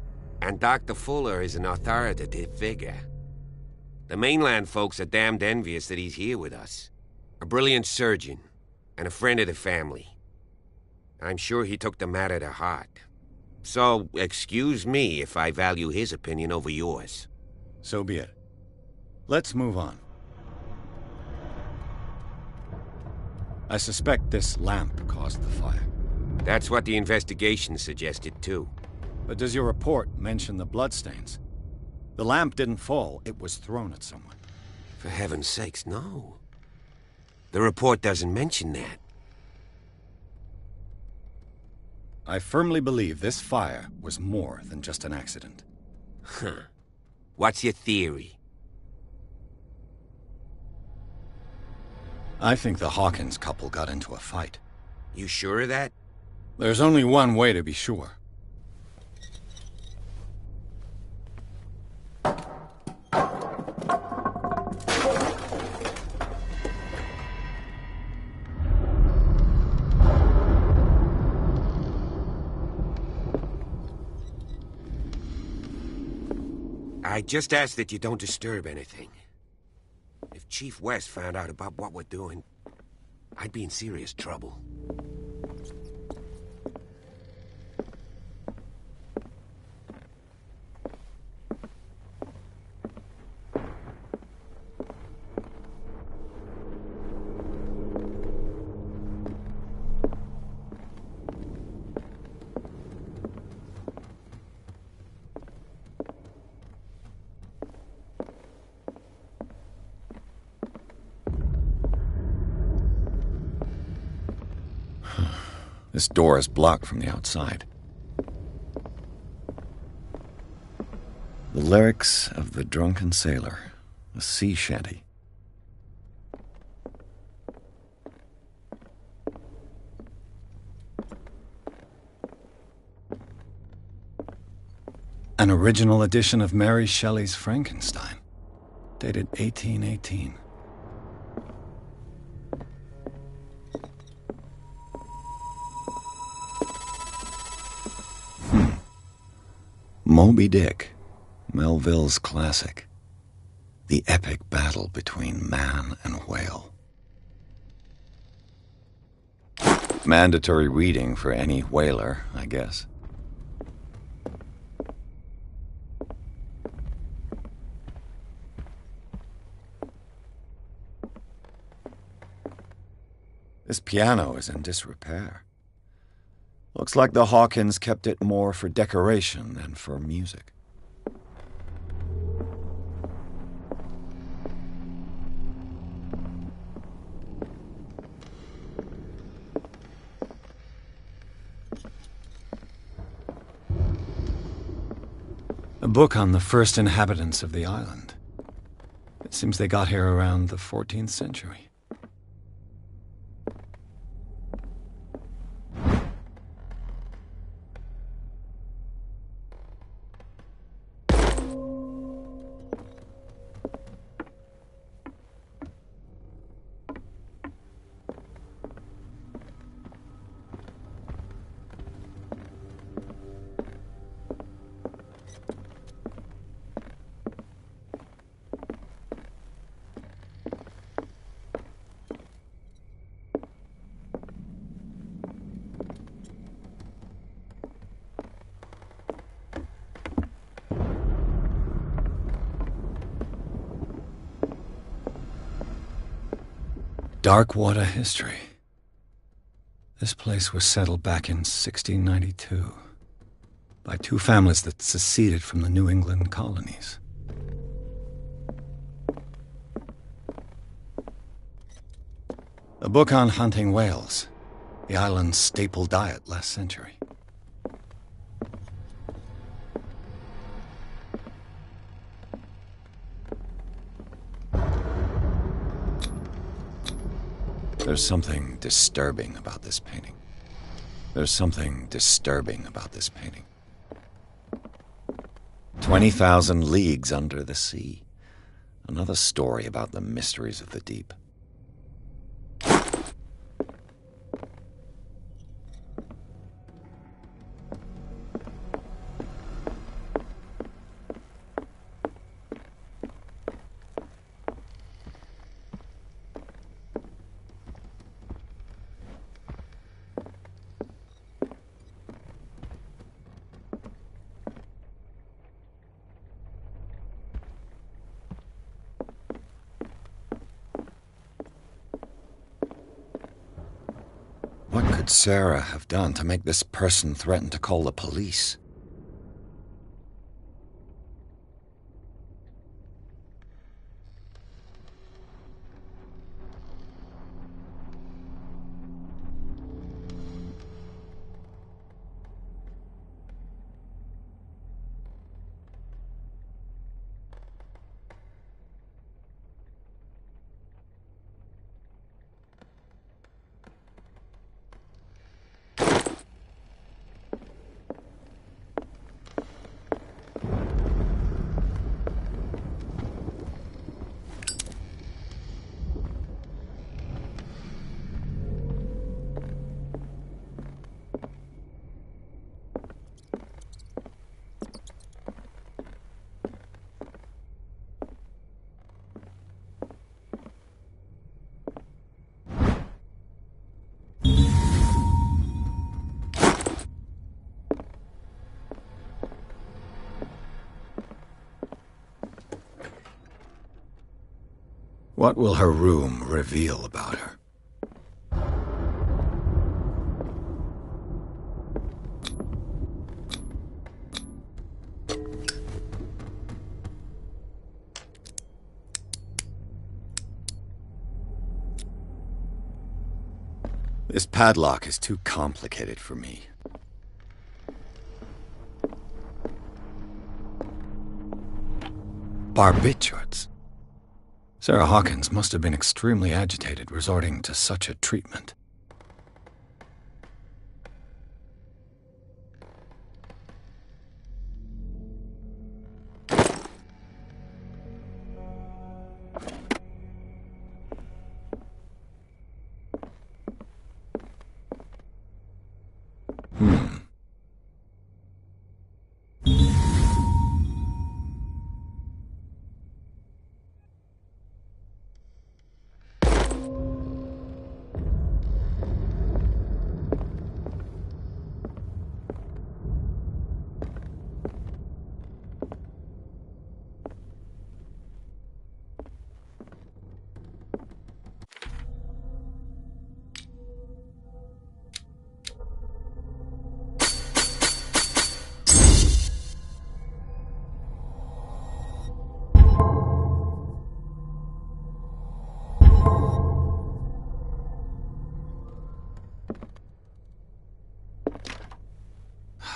And Dr. Fuller is an authoritative figure. The mainland folks are damned envious that he's here with us. A brilliant surgeon, and a friend of the family. I'm sure he took the matter to heart. So, excuse me if I value his opinion over yours. So be it. Let's move on. I suspect this lamp caused the fire. That's what the investigation suggested, too. But does your report mention the bloodstains? The lamp didn't fall, it was thrown at someone. For heaven's sakes, no. The report doesn't mention that. I firmly believe this fire was more than just an accident. Huh. What's your theory? I think the Hawkins couple got into a fight. You sure of that? There's only one way to be sure. I just ask that you don't disturb anything. If Chief West found out about what we're doing, I'd be in serious trouble. This door is blocked from the outside. The lyrics of the drunken sailor, a sea shanty. An original edition of Mary Shelley's Frankenstein, dated 1818. Moby Dick, Melville's classic. The epic battle between man and whale. Mandatory reading for any whaler, I guess. This piano is in disrepair. Looks like the Hawkins kept it more for decoration than for music. A book on the first inhabitants of the island. It seems they got here around the 14th century. Darkwater history. This place was settled back in 1692 by two families that seceded from the New England colonies. A book on hunting whales, the island's staple diet last century. There's something disturbing about this painting. There's something disturbing about this painting. 20,000 leagues under the sea. Another story about the mysteries of the deep. could Sarah have done to make this person threaten to call the police? What will her room reveal about her? This padlock is too complicated for me. Barbiturates. Sarah Hawkins must have been extremely agitated resorting to such a treatment.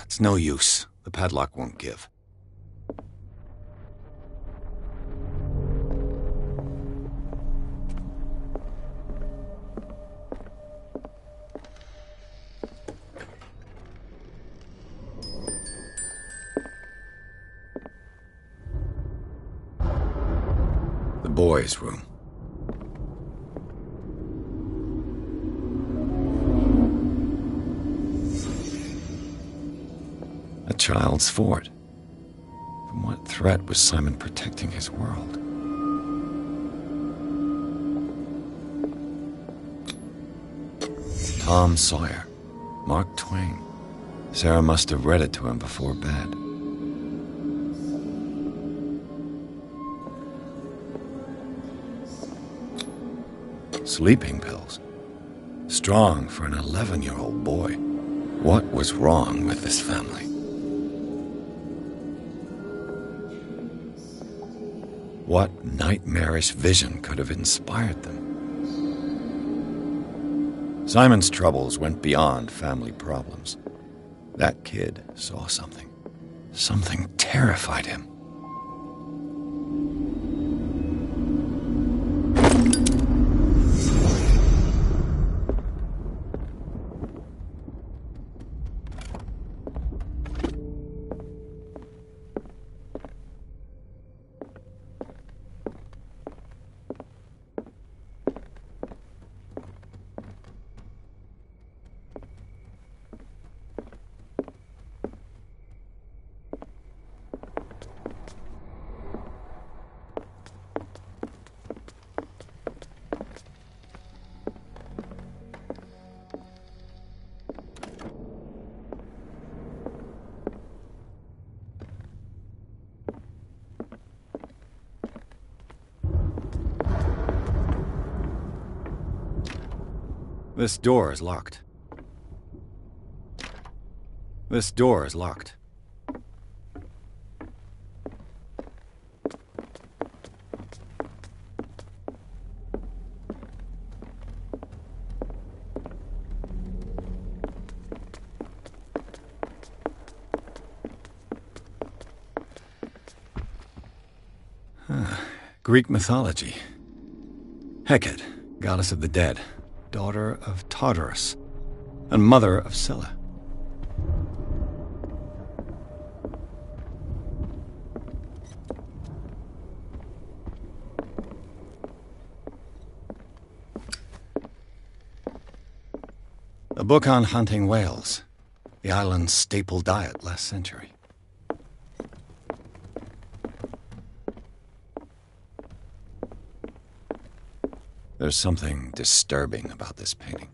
It's no use. The padlock won't give. The boys' room. A child's fort. From what threat was Simon protecting his world? Tom Sawyer. Mark Twain. Sarah must have read it to him before bed. Sleeping pills. Strong for an 11-year-old boy. What was wrong with this family? What nightmarish vision could have inspired them? Simon's troubles went beyond family problems. That kid saw something. Something terrified him. This door is locked. This door is locked. Greek mythology. Hecate, goddess of the dead, daughter of Tartarus, and mother of Scylla. A book on hunting whales, the island's staple diet last century. There's something disturbing about this painting.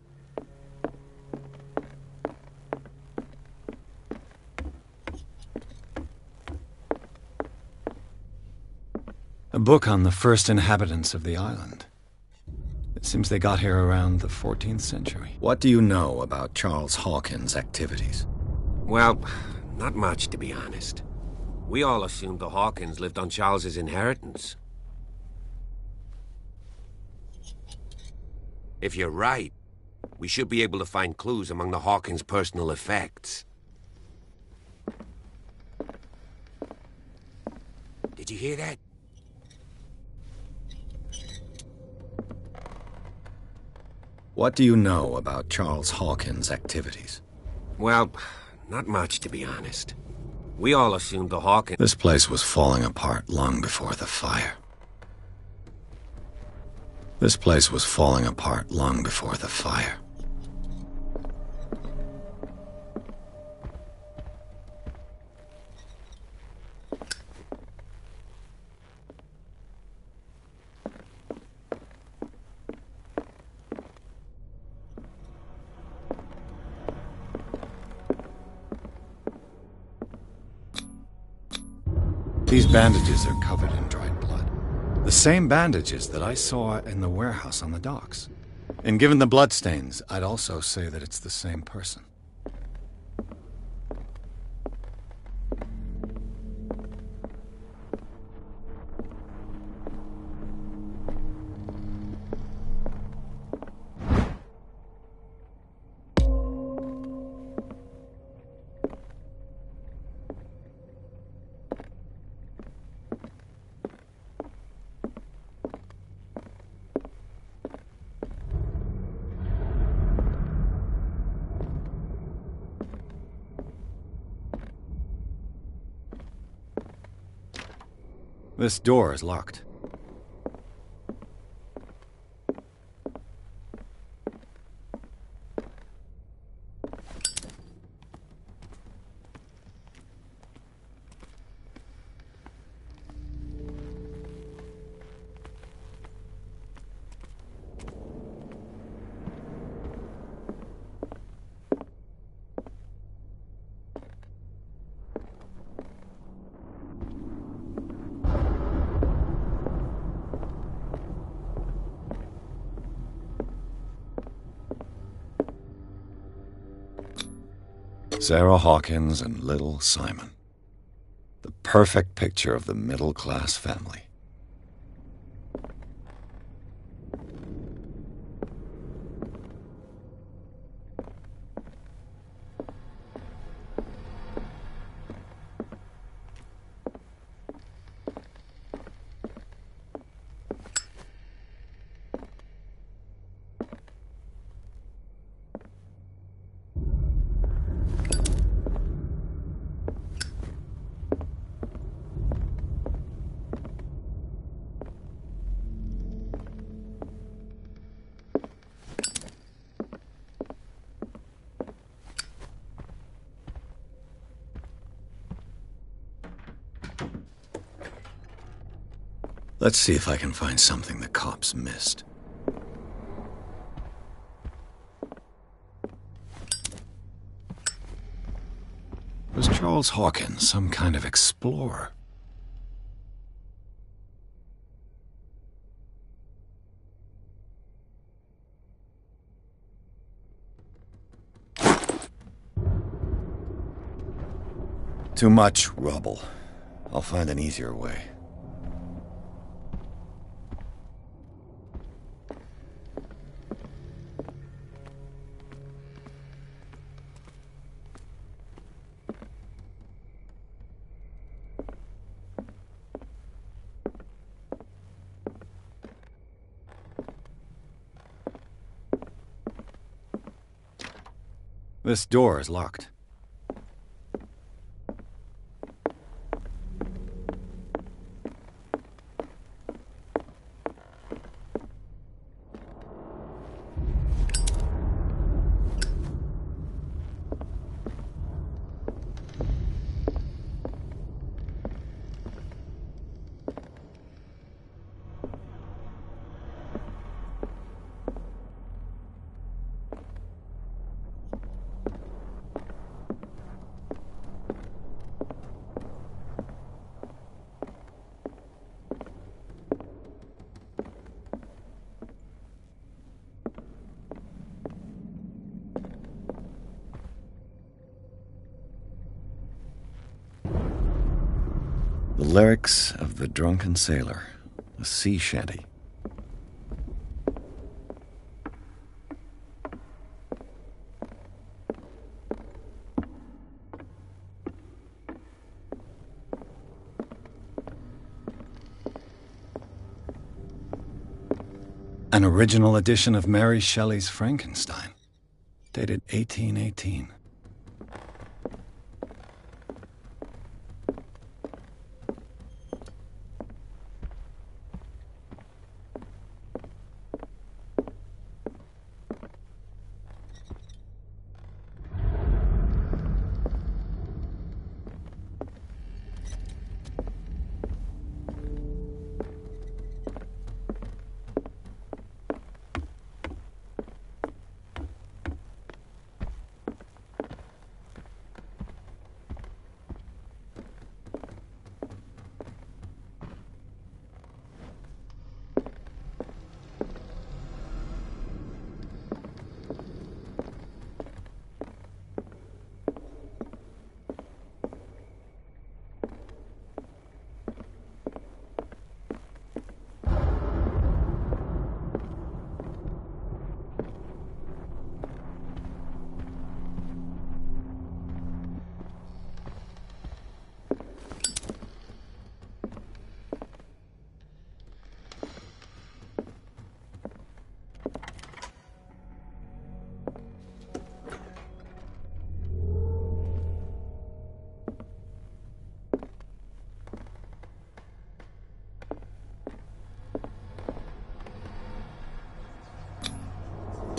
A book on the first inhabitants of the island. It seems they got here around the 14th century. What do you know about Charles Hawkins' activities? Well, not much, to be honest. We all assumed the Hawkins lived on Charles's inheritance. If you're right, we should be able to find clues among the Hawkins' personal effects. Did you hear that? What do you know about Charles Hawkins' activities? Well, not much, to be honest. We all assumed the Hawkins... This place was falling apart long before the fire. This place was falling apart long before the fire. These bandages are covered in dried blood. The same bandages that I saw in the warehouse on the docks. And given the bloodstains, I'd also say that it's the same person. This door is locked. Sarah Hawkins and little Simon. The perfect picture of the middle-class family. Let's see if I can find something the cops missed. Was Charles Hawkins some kind of explorer? Too much rubble. I'll find an easier way. This door is locked. The lyrics of the drunken sailor, a sea shanty. An original edition of Mary Shelley's Frankenstein, dated 1818.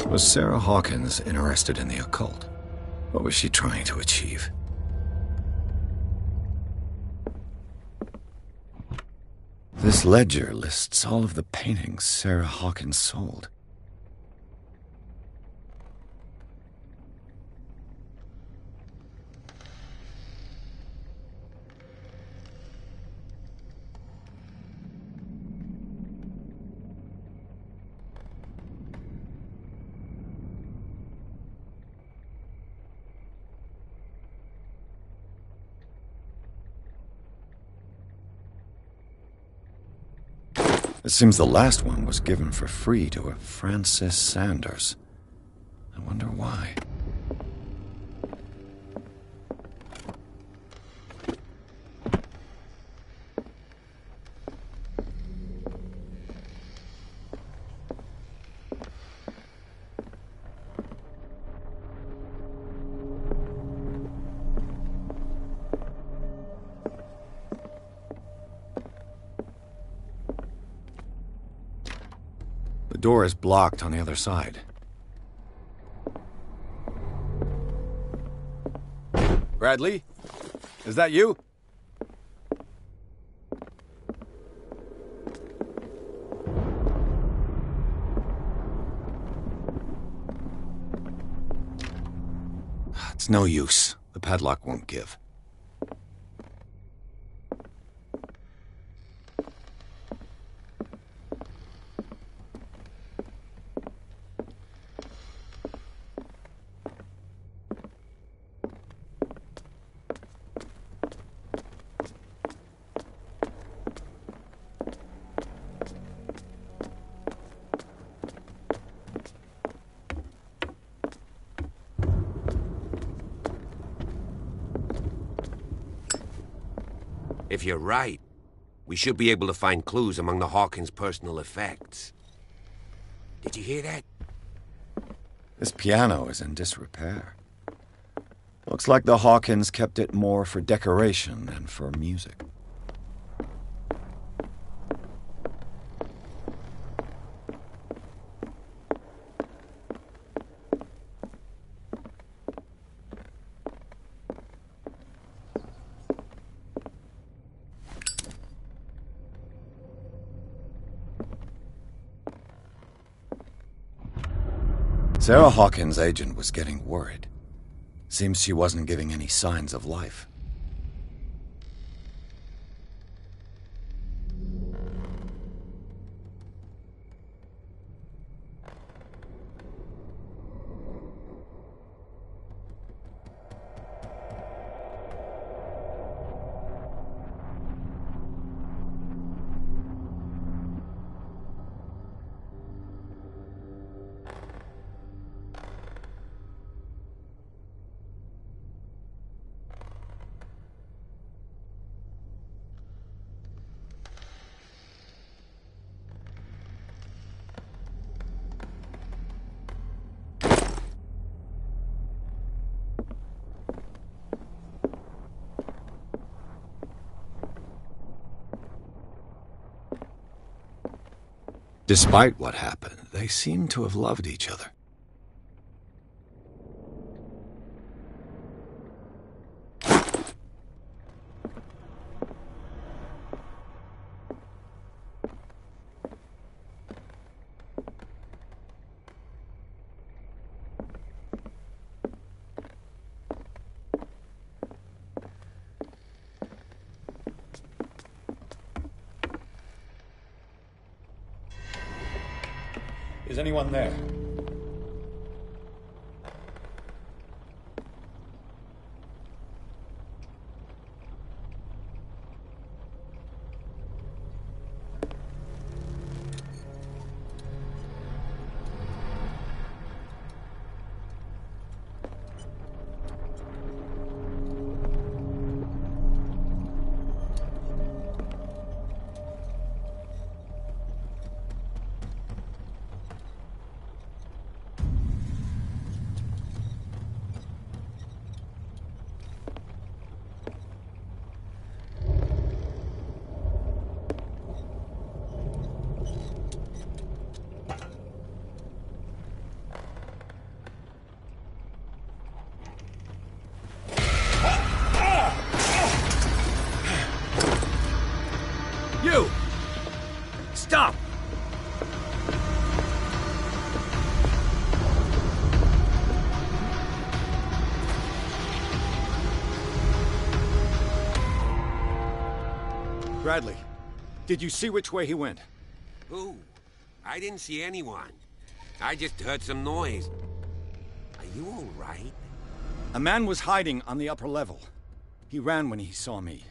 Was Sarah Hawkins interested in the occult? What was she trying to achieve? This ledger lists all of the paintings Sarah Hawkins sold. It seems the last one was given for free to a Francis Sanders. I wonder why. The door is blocked on the other side. Bradley? Is that you? It's no use. The padlock won't give. if you're right, we should be able to find clues among the Hawkins' personal effects. Did you hear that? This piano is in disrepair. Looks like the Hawkins kept it more for decoration than for music. Sarah Hawkins' agent was getting worried. Seems she wasn't giving any signs of life. Despite what happened, they seem to have loved each other. Is anyone there? You! Stop! Bradley, did you see which way he went? Who? I didn't see anyone. I just heard some noise. Are you all right? A man was hiding on the upper level. He ran when he saw me.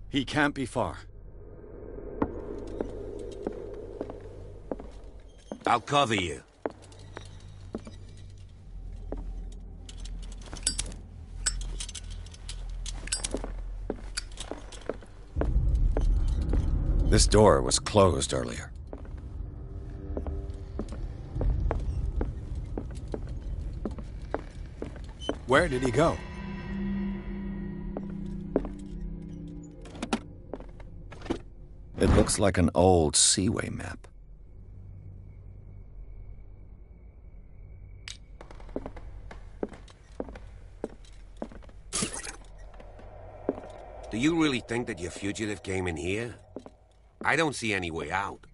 He can't be far. I'll cover you. This door was closed earlier. Where did he go? It looks like an old Seaway map. Do you really think that your fugitive came in here? I don't see any way out.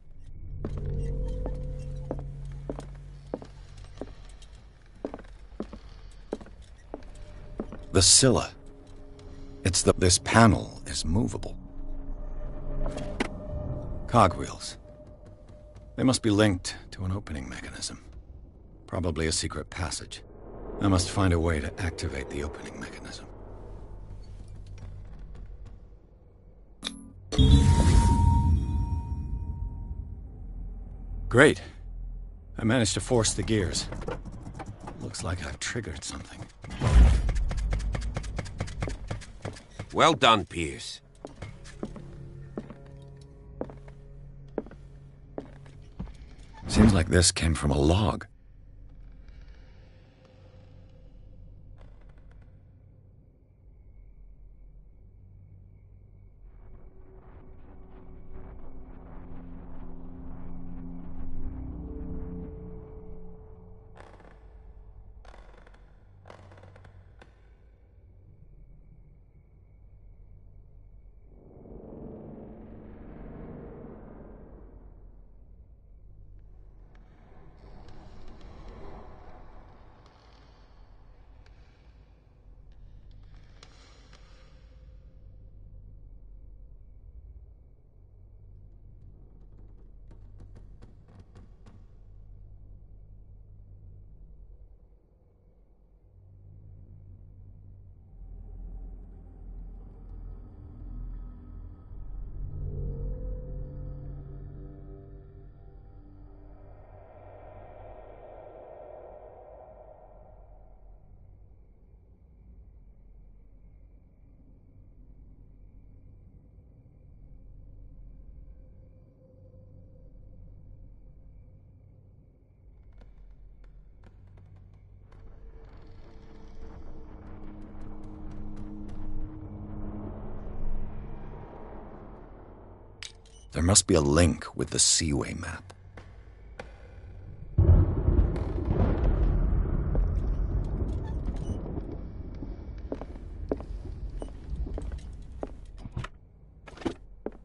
The Scylla. This panel is movable. Cogwheels. They must be linked to an opening mechanism. Probably a secret passage. I must find a way to activate the opening mechanism. Great. I managed to force the gears. Looks like I've triggered something. Well done, Pierce. Seems like this came from a log. There must be a link with the Seaway map.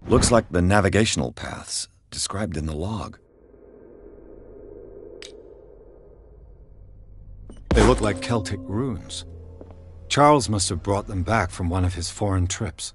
Looks like the navigational paths described in the log. They look like Celtic runes. Charles must have brought them back from one of his foreign trips.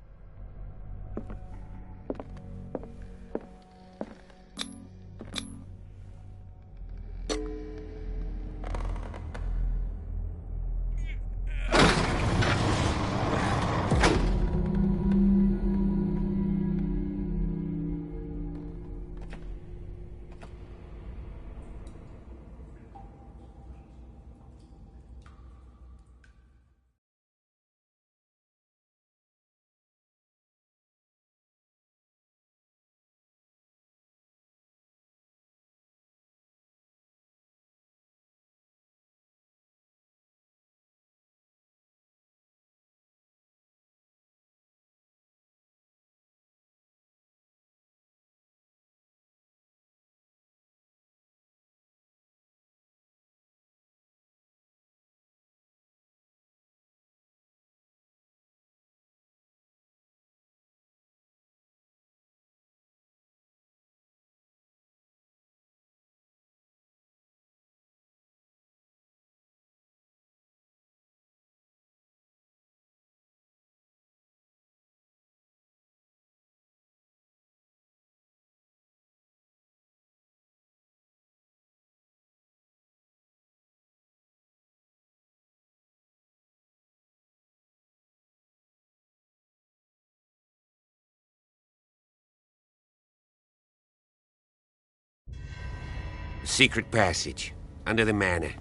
Secret passage, under the manor.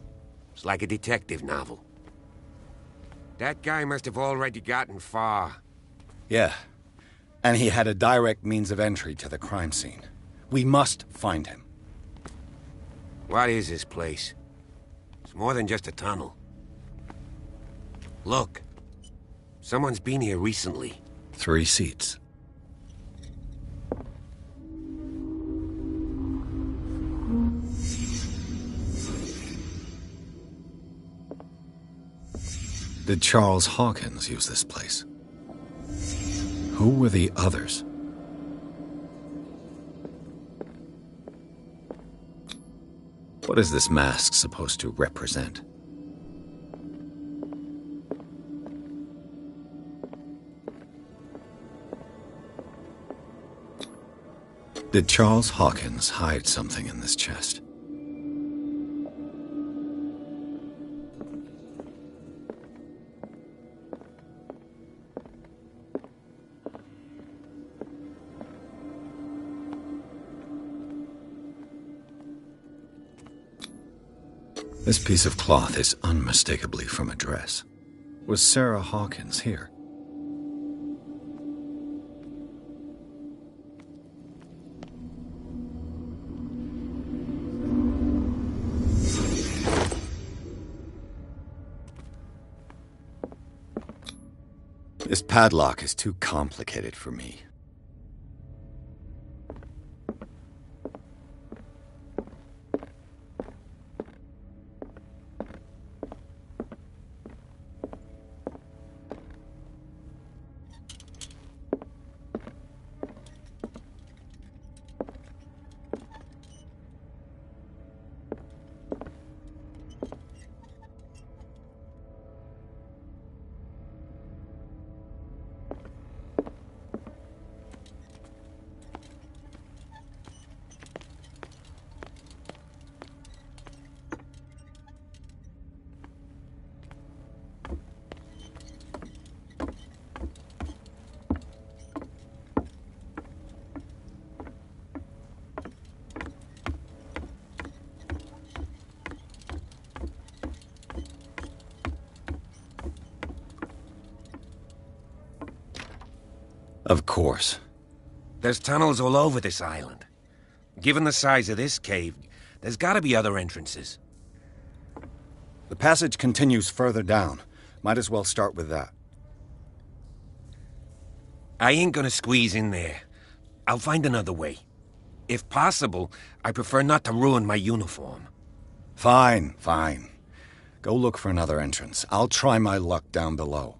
It's like a detective novel. That guy must have already gotten far. Yeah, and he had a direct means of entry to the crime scene. We must find him. What is this place? It's more than just a tunnel. Look. Someone's been here recently. 3 seats. Did Charles Hawkins use this place? Who were the others? What is this mask supposed to represent? Did Charles Hawkins hide something in this chest? This piece of cloth is unmistakably from a dress. Was Sarah Hawkins here? This padlock is too complicated for me. Of course. There's tunnels all over this island. Given the size of this cave, there's gotta be other entrances. The passage continues further down. Might as well start with that. I ain't gonna squeeze in there. I'll find another way. If possible, I prefer not to ruin my uniform. Fine, fine. Go look for another entrance. I'll try my luck down below.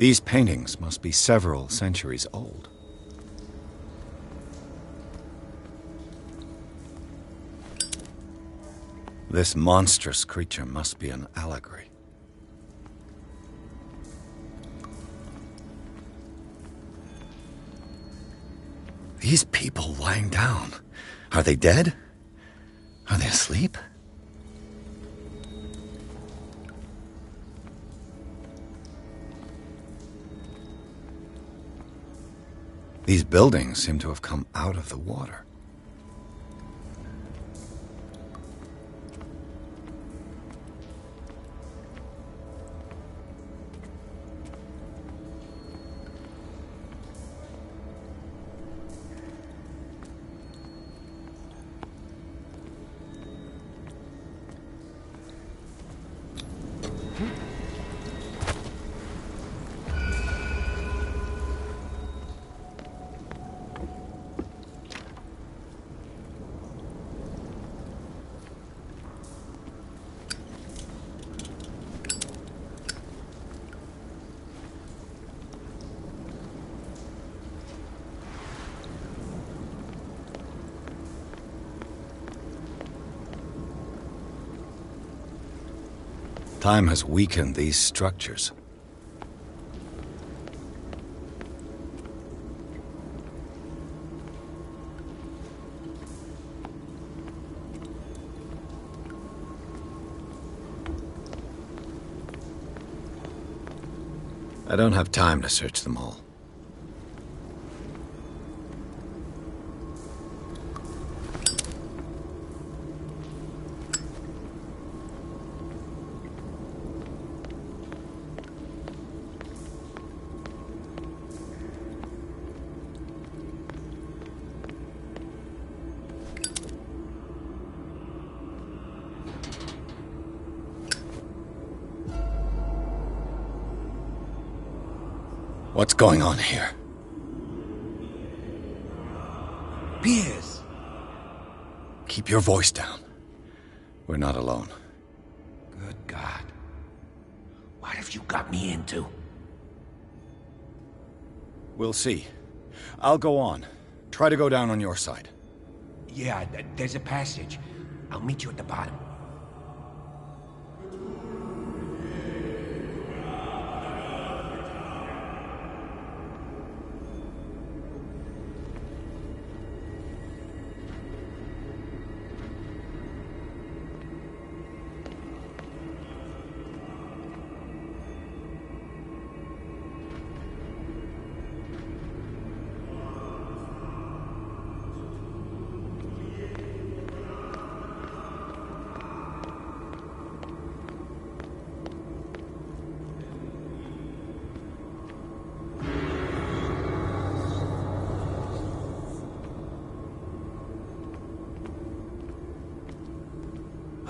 These paintings must be several centuries old. This monstrous creature must be an allegory. These people lying down, are they dead? Are they asleep? These buildings seem to have come out of the water. Time has weakened these structures. I don't have time to search them all. What's going on here? Piers! Keep your voice down. We're not alone. Good God. What have you got me into? We'll see. I'll go on. Try to go down on your side. Yeah, there's a passage. I'll meet you at the bottom.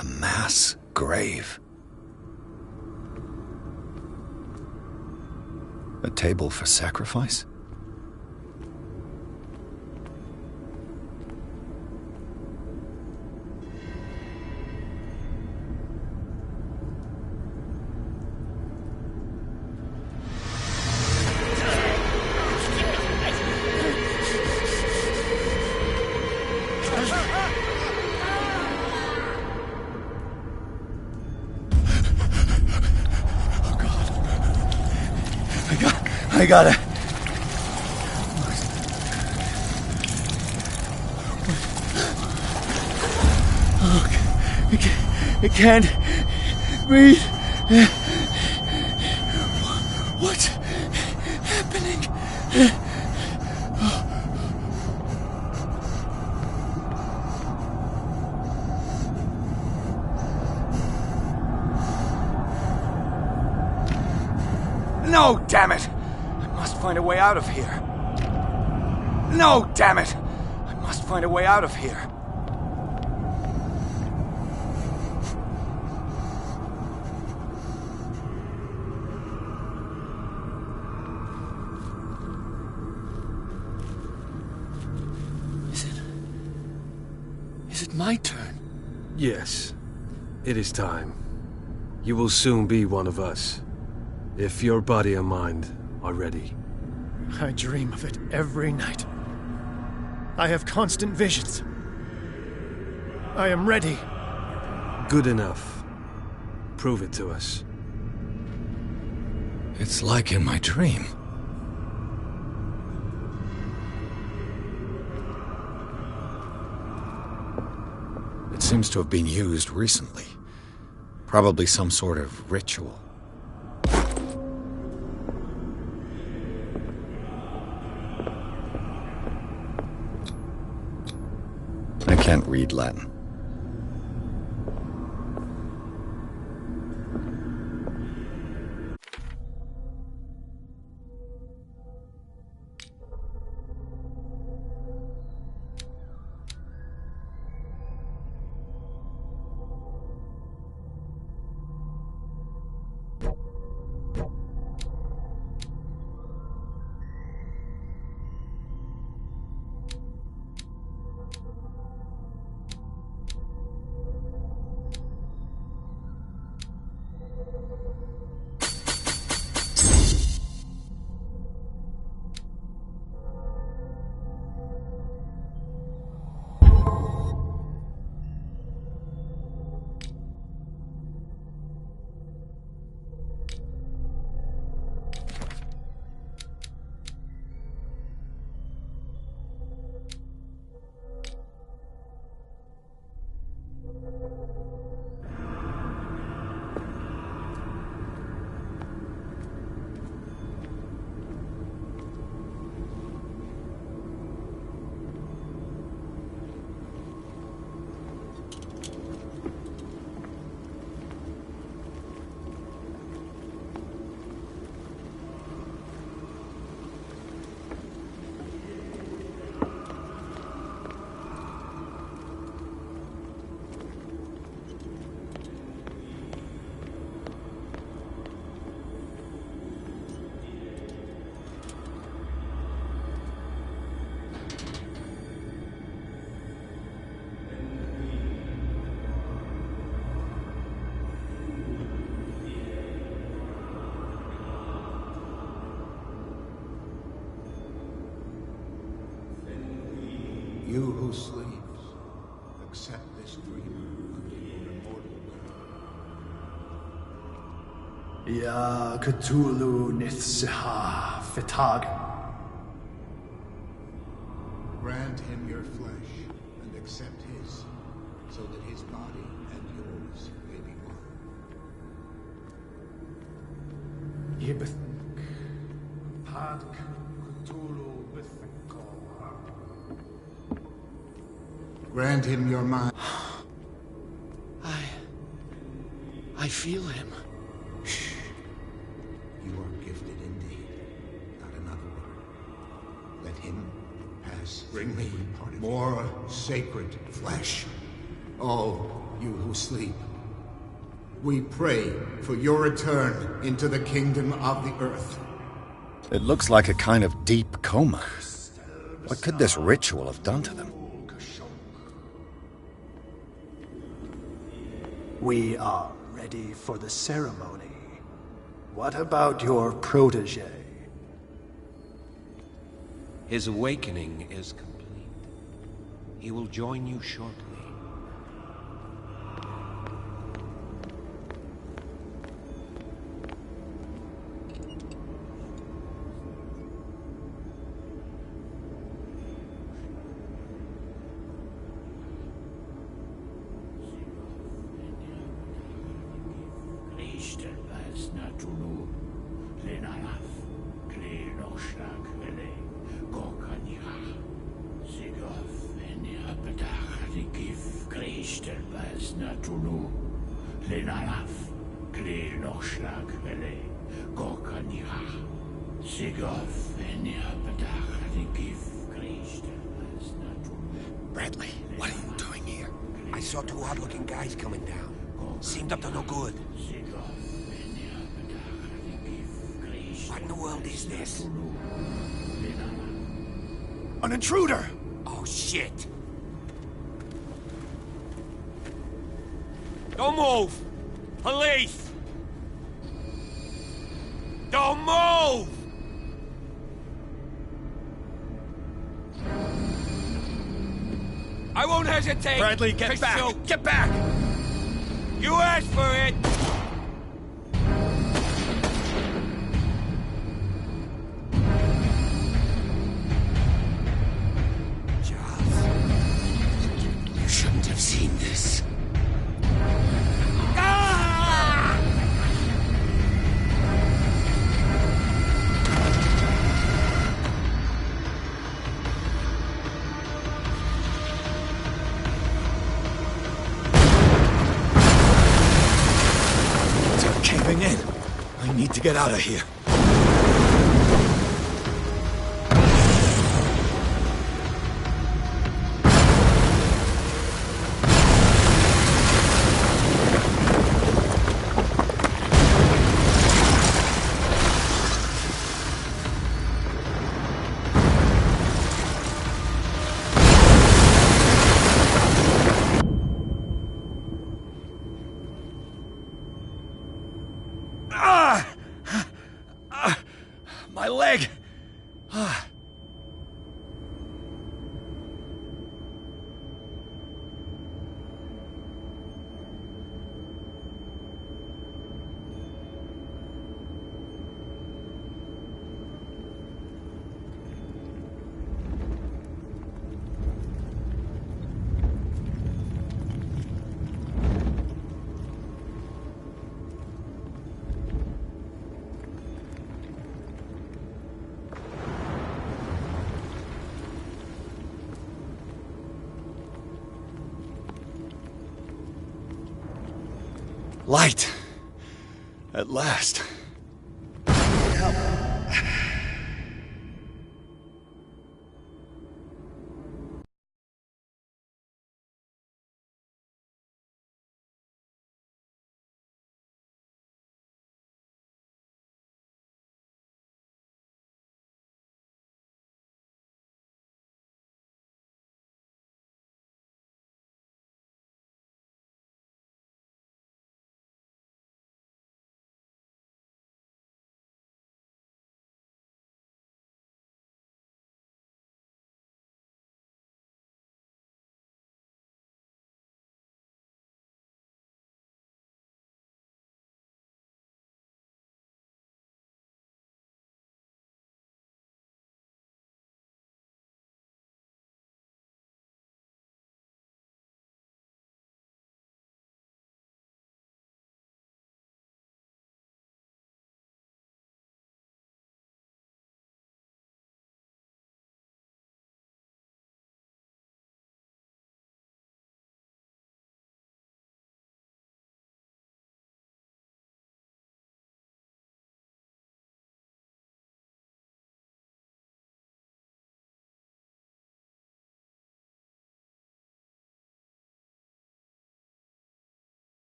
A mass grave. A table for sacrifice? I gotta... Oh, I can't breathe. What's happening? No, damn it! I must find a way out of here. No, damn it! I must find a way out of here. Is it my turn? Yes. It is time. You will soon be one of us. If your body and mind are ready. I dream of it every night. I have constant visions. I am ready. Good enough. Prove it to us. It's like in my dream. It seems to have been used recently. Probably some sort of ritual. I can't read Latin. You who sleeps, accept this dreamer under your immortal will. Ya Cthulhu Nithsiha Fitag. Grant him your flesh and accept his, so that his body and yours may be one. Yibith Had Cthulhu Bithko. Grant him your mind. I feel him. Shh. You are gifted indeed. Not another word. Let him pass. Bring me more sacred flesh. Oh, you who sleep. We pray for your return into the kingdom of the earth. It looks like a kind of deep coma. What could this ritual have done to them? We are ready for the ceremony. What about your protege? His awakening is complete. He will join you shortly. Bradley, what are you doing here? I saw two odd-looking guys coming down. Seemed up to no good. What in the world is this? An intruder! Oh, shit! Don't move! Police! Don't move! I won't hesitate! Bradley, get back! Shoot. Get back! You asked for it! Charles, you shouldn't have seen this. Caving in. I need to get out of here. My leg! Light! At last.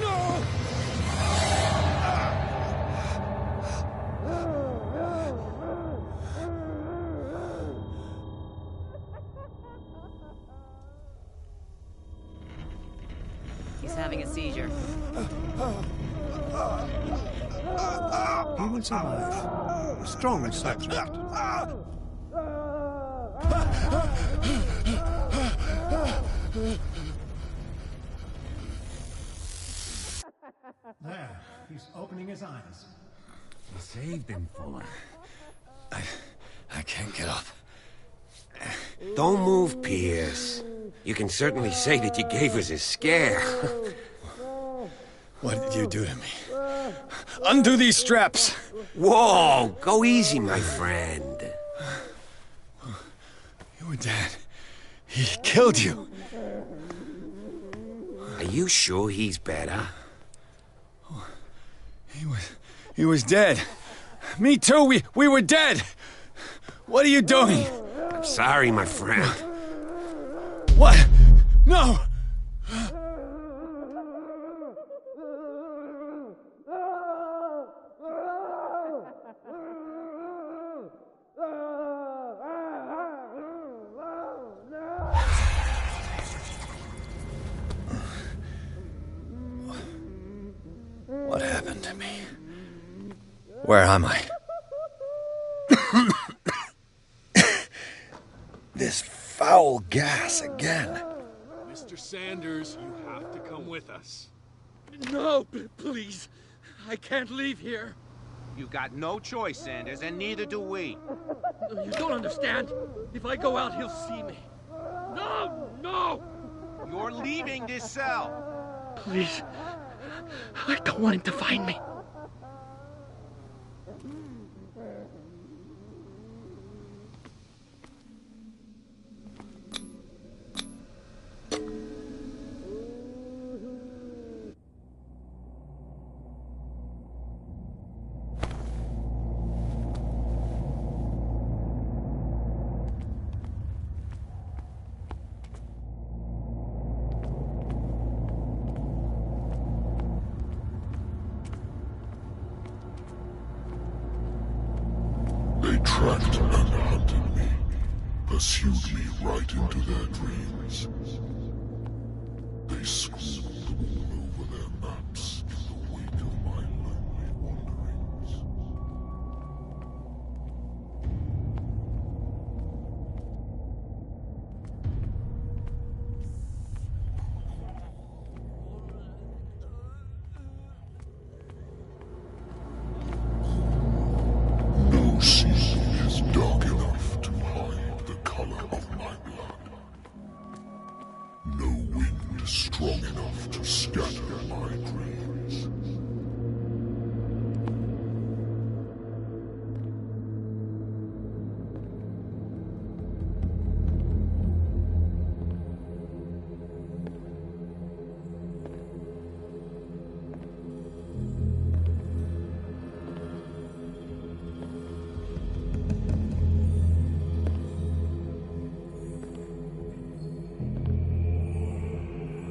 No! He's having a seizure. He will survive. Strong subject. There, he's opening his eyes. You saved him, Fuller. I can't get up. Don't move, Pierce. You can certainly say that you gave us a scare. What did you do to me? Undo these straps! Whoa, go easy, my friend. You were dead. He killed you. Are you sure he's better? He was dead. Me too, we were dead. What are you doing? I'm sorry, my friend. What? No! What happened to me? Where am I? This foul gas again. Mr. Sanders, you have to come with us. No, please. I can't leave here. You got no choice, Sanders, and neither do we. You don't understand. If I go out, he'll see me. No, no! You're leaving this cell. Please. I don't want him to find me. They tracked and hunted me, pursued me right into their dreams. They scribbled all over their maps in the wake of my lonely wanderings. No sea is dark enough to hide the color of my blood. No wind strong enough to scatter my dreams.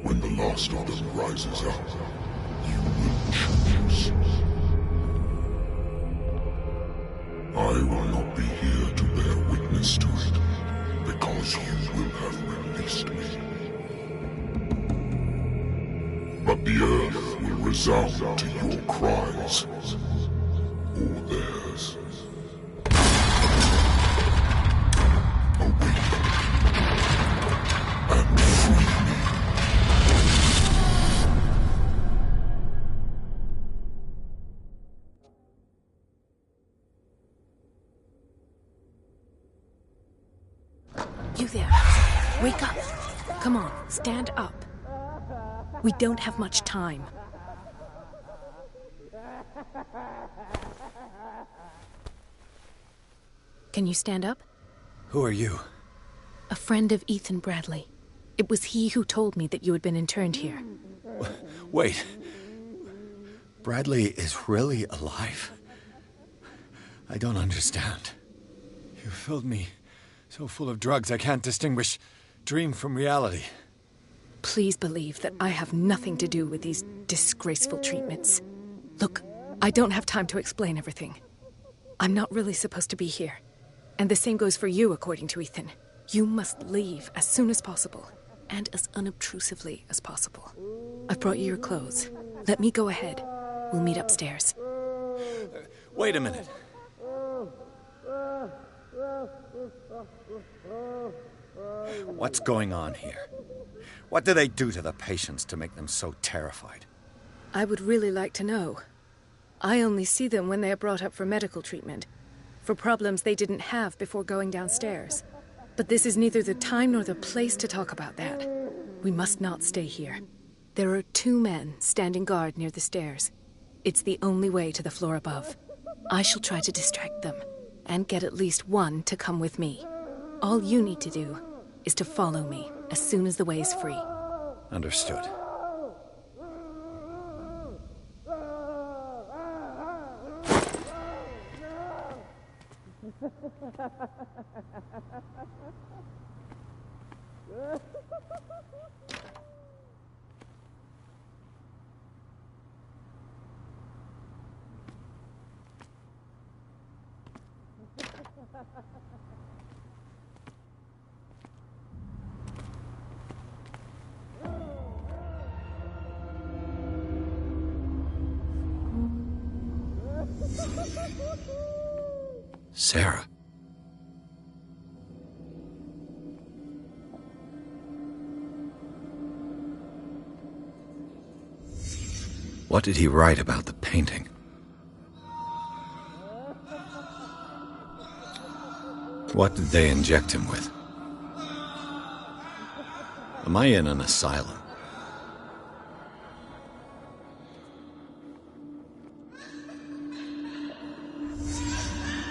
When the last of them rises up, you will choose. I will not be here to bear witness to it, because you will have released me. But the earth will resound to your cries, or theirs. Awake and free me. You there. Wake up. Come on, stand up. We don't have much time. Can you stand up? Who are you? A friend of Ethan Bradley. It was he who told me that you had been interned here. Wait. Bradley is really alive? I don't understand. You filled me so full of drugs I can't distinguish dream from reality. Please believe that I have nothing to do with these disgraceful treatments. Look, I don't have time to explain everything. I'm not really supposed to be here. And the same goes for you, according to Ethan. You must leave as soon as possible, and as unobtrusively as possible. I've brought you your clothes. Let me go ahead. We'll meet upstairs. Wait a minute. What's going on here? What do they do to the patients to make them so terrified? I would really like to know. I only see them when they are brought up for medical treatment, for problems they didn't have before going downstairs. But this is neither the time nor the place to talk about that. We must not stay here. There are 2 men standing guard near the stairs. It's the only way to the floor above. I shall try to distract them, and get at least one to come with me. All you need to do is to follow me as soon as the way is free. Understood. Sarah. What did he write about the painting? What did they inject him with? Am I in an asylum?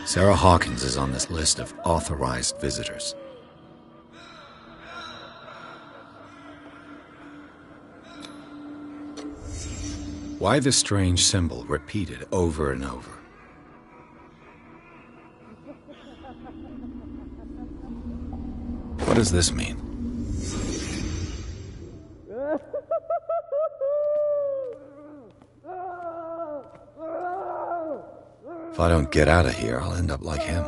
Sarah Hawkins is on this list of authorized visitors. Why the strange symbol repeated over and over? What does this mean? If I don't get out of here, I'll end up like him.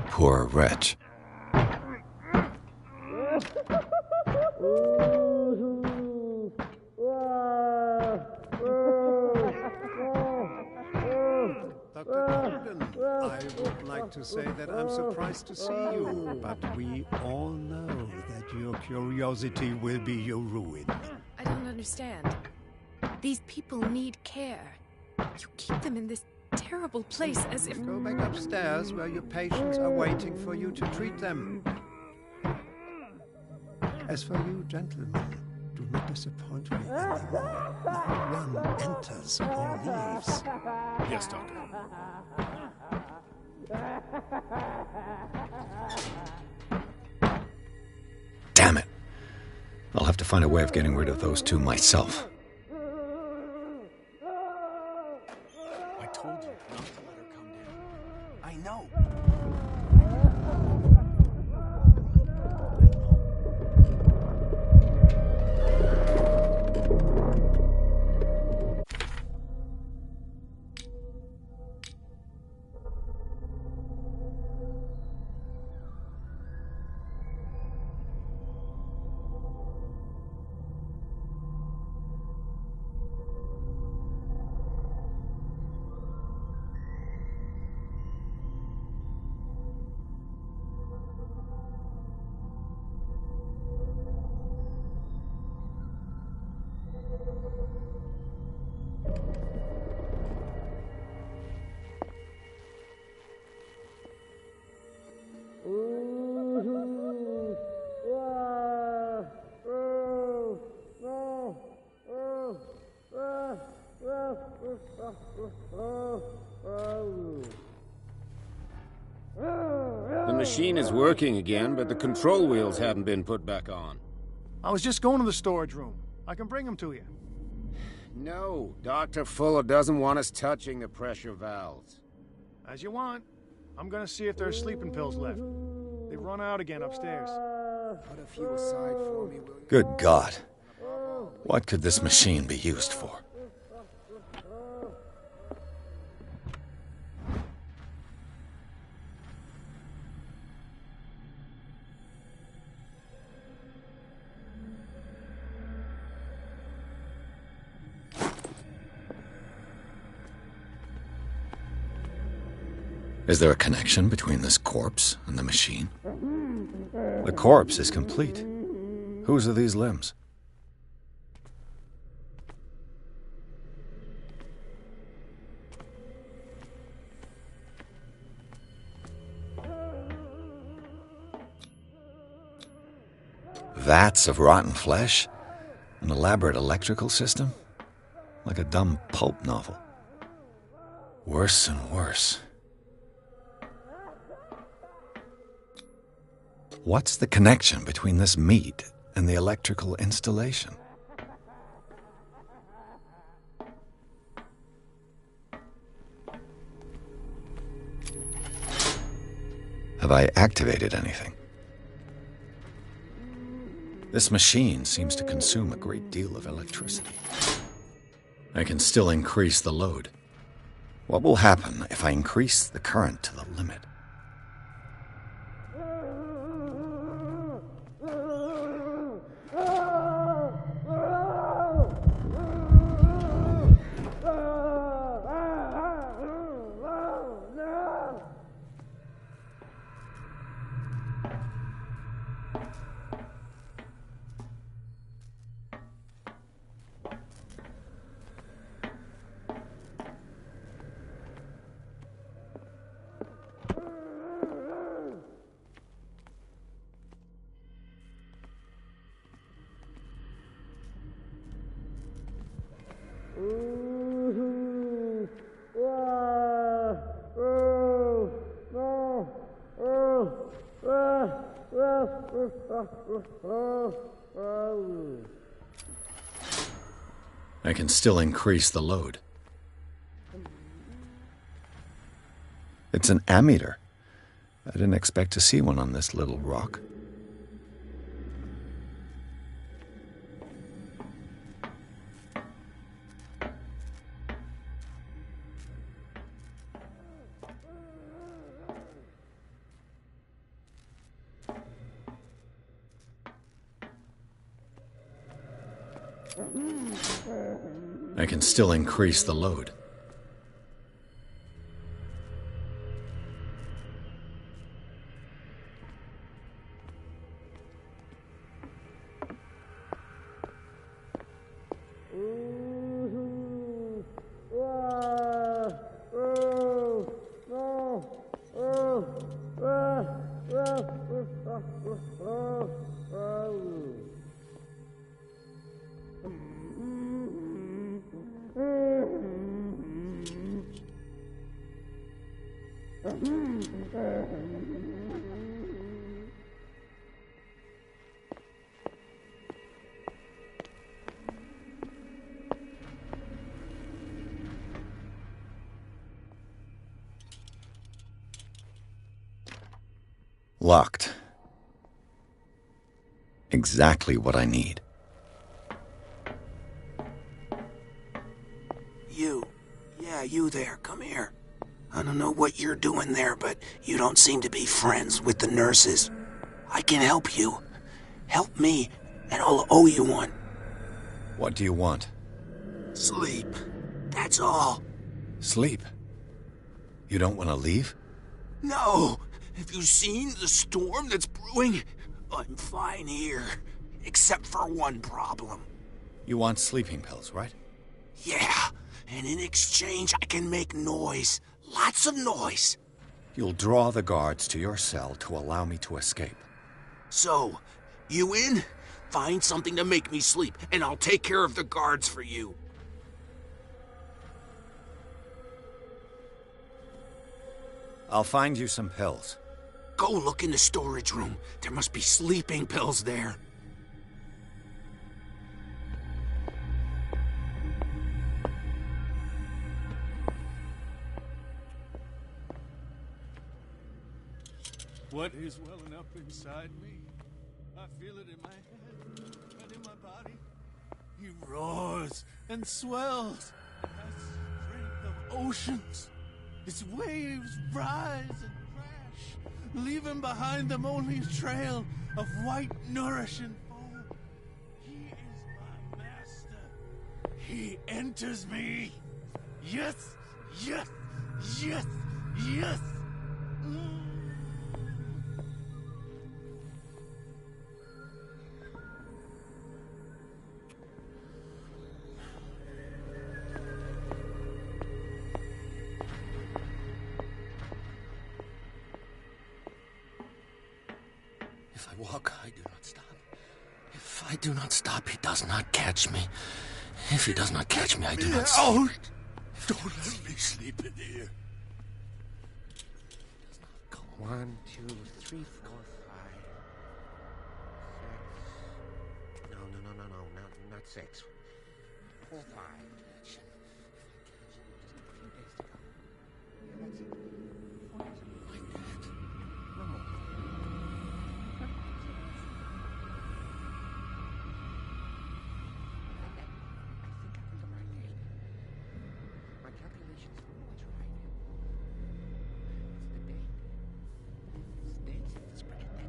Poor wretch. To say that I'm surprised to see you, but we all know that your curiosity will be your ruin. I don't understand. These people need care. You keep them in this terrible place as if... Go back upstairs where your patients are waiting for you to treat them. As for you, gentlemen, do not disappoint me anymore. No one enters or leaves. Yes, Doctor. Damn it. I'll have to find a way of getting rid of those 2 myself. I told you not to let her come down. I know. The machine is working again, but the control wheels haven't been put back on. I was just going to the storage room. I can bring them to you. No, Dr. Fuller doesn't want us touching the pressure valves. As you want. I'm gonna see if there's sleeping pills left. They've run out again upstairs. Put a few aside for me, will you? Good God. What could this machine be used for? Is there a connection between this corpse and the machine? The corpse is complete. Whose are these limbs? Vats of rotten flesh? An elaborate electrical system? Like a dumb pulp novel. Worse and worse. What's the connection between this meat and the electrical installation? Have I activated anything? This machine seems to consume a great deal of electricity. I can still increase the load. What will happen if I increase the current to the limit? I can still increase the load. It's an ammeter. I didn't expect to see one on this little rock. I can still increase the load. Locked. Exactly what I need. You. Yeah, you there. Come here. I don't know what you're doing there, but you don't seem to be friends with the nurses. I can help you. Help me, and I'll owe you one. What do you want? Sleep. That's all. Sleep? You don't want to leave? No! Have you seen the storm that's brewing? I'm fine here. Except for one problem. You want sleeping pills, right? Yeah, and in exchange I can make noise. Lots of noise. You'll draw the guards to your cell to allow me to escape. So, you in? Find something to make me sleep, and I'll take care of the guards for you. I'll find you some pills. Go look in the storage room. There must be sleeping pills there. What is welling up inside me? I feel it in my head and in my body. He roars and swells and has strength of oceans. Its waves rise and crash, leaving behind them only a trail of white, nourishing foam. He is my master. He enters me. Yes, yes, yes, yes. If I walk, I do not stop. If I do not stop, he does not catch me. If he does not catch me, I do not sleep. Don't let me sleep in here. 1, 2, 3, 4, 5, 6. No, not 6. 4, 5. Just a few days to go. Yeah, that's it. 4 days. My dad. No more. I think I put the right date. My calculations are always right.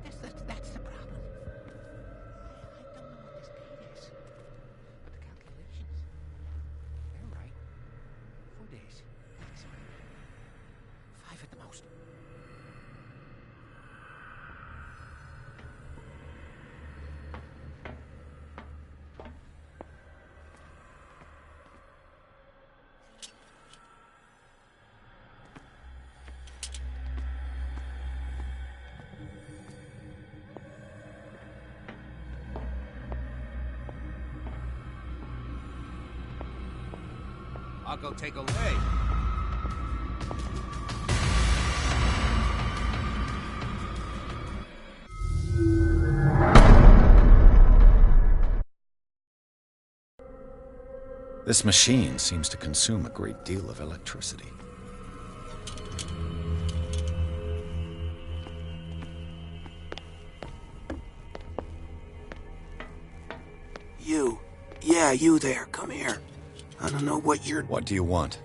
It's the date. That's the problem. I don't know what this date is. But the calculations, they're right. 4 days. That's right. 5 at the most. I'll go take a look. This machine seems to consume a great deal of electricity. You. Yeah, you there. Come here. I don't know what you're... What do you want?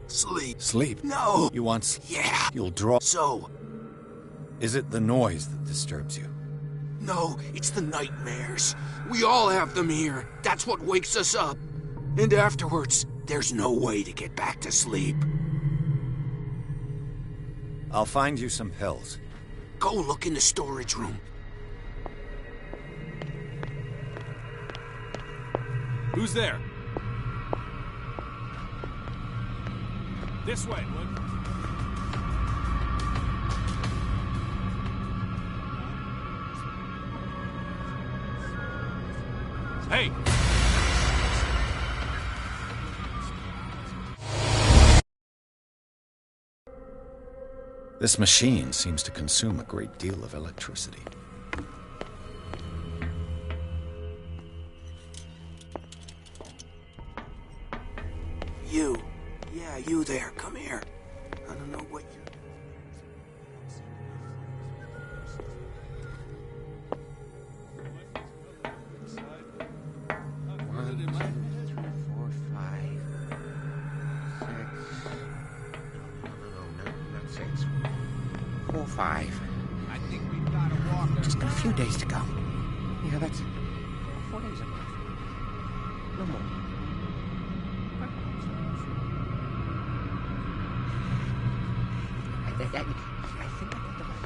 Sleep. Sleep? No! You want sleep? Yeah! You'll draw... So? Is it the noise that disturbs you? No, it's the nightmares. We all have them here. That's what wakes us up. And afterwards, there's no way to get back to sleep. I'll find you some pills. Go look in the storage room. Who's there? This way, Wood. Hey! This machine seems to consume a great deal of electricity. You. Yeah, you there. Come here. I don't know what you're... I think we've got a walker. Just got a few days to go. Yeah, that's it. 4 days ago. No more. I think I got the right.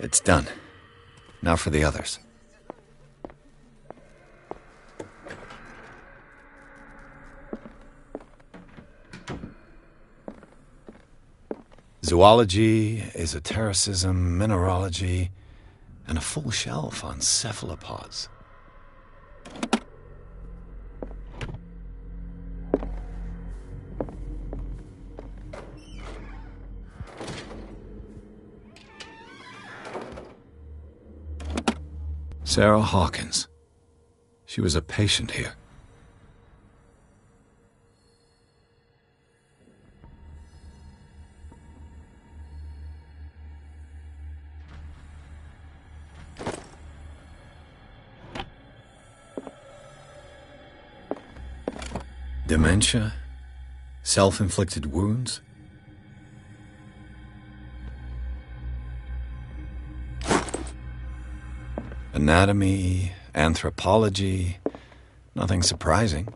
It's done. Now for the others. Zoology, esotericism, mineralogy, and a full shelf on cephalopods. Sarah Hawkins. She was a patient here. Dementia? Self-inflicted wounds? Anatomy, anthropology, nothing surprising.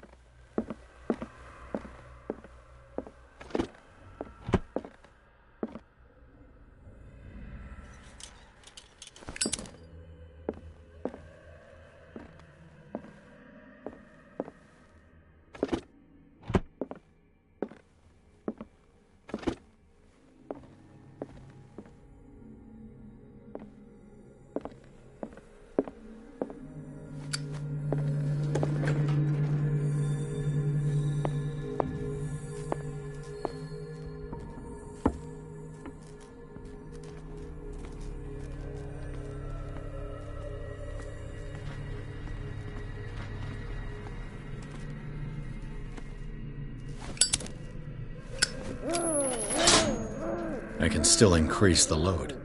I can still increase the load.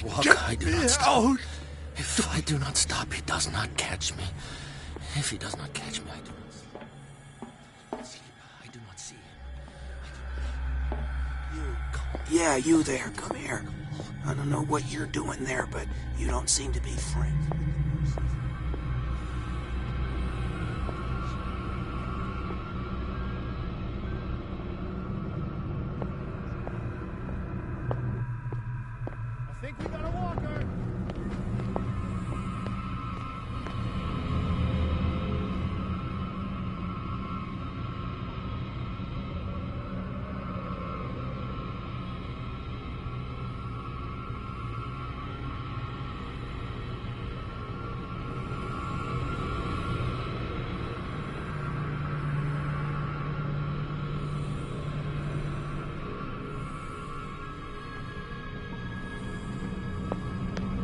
Walker, I do not stop. If I do not stop, he does not catch me. If he does not catch me, I do not sleep. I do not see him. You, come. Yeah, you there. Come here. I don't know what you're doing there, but you don't seem to be friends. I think we got a walker.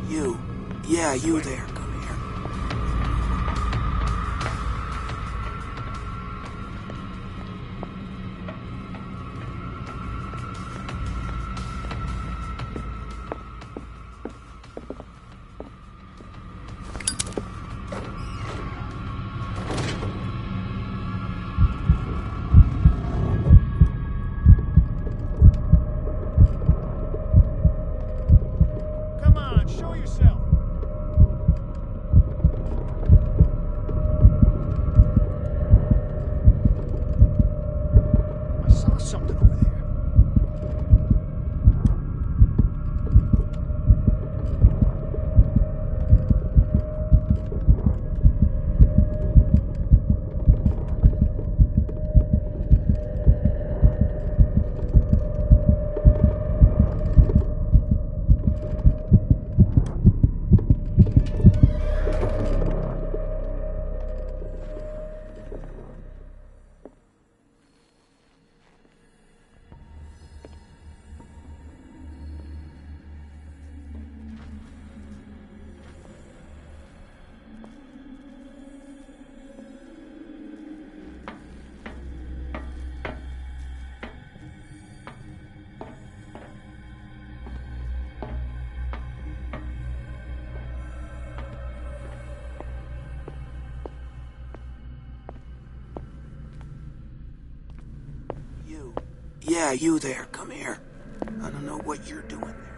You. Yeah, you there. Come here. Come on, show yourself. Yeah, you there. Come here. I don't know what you're doing there.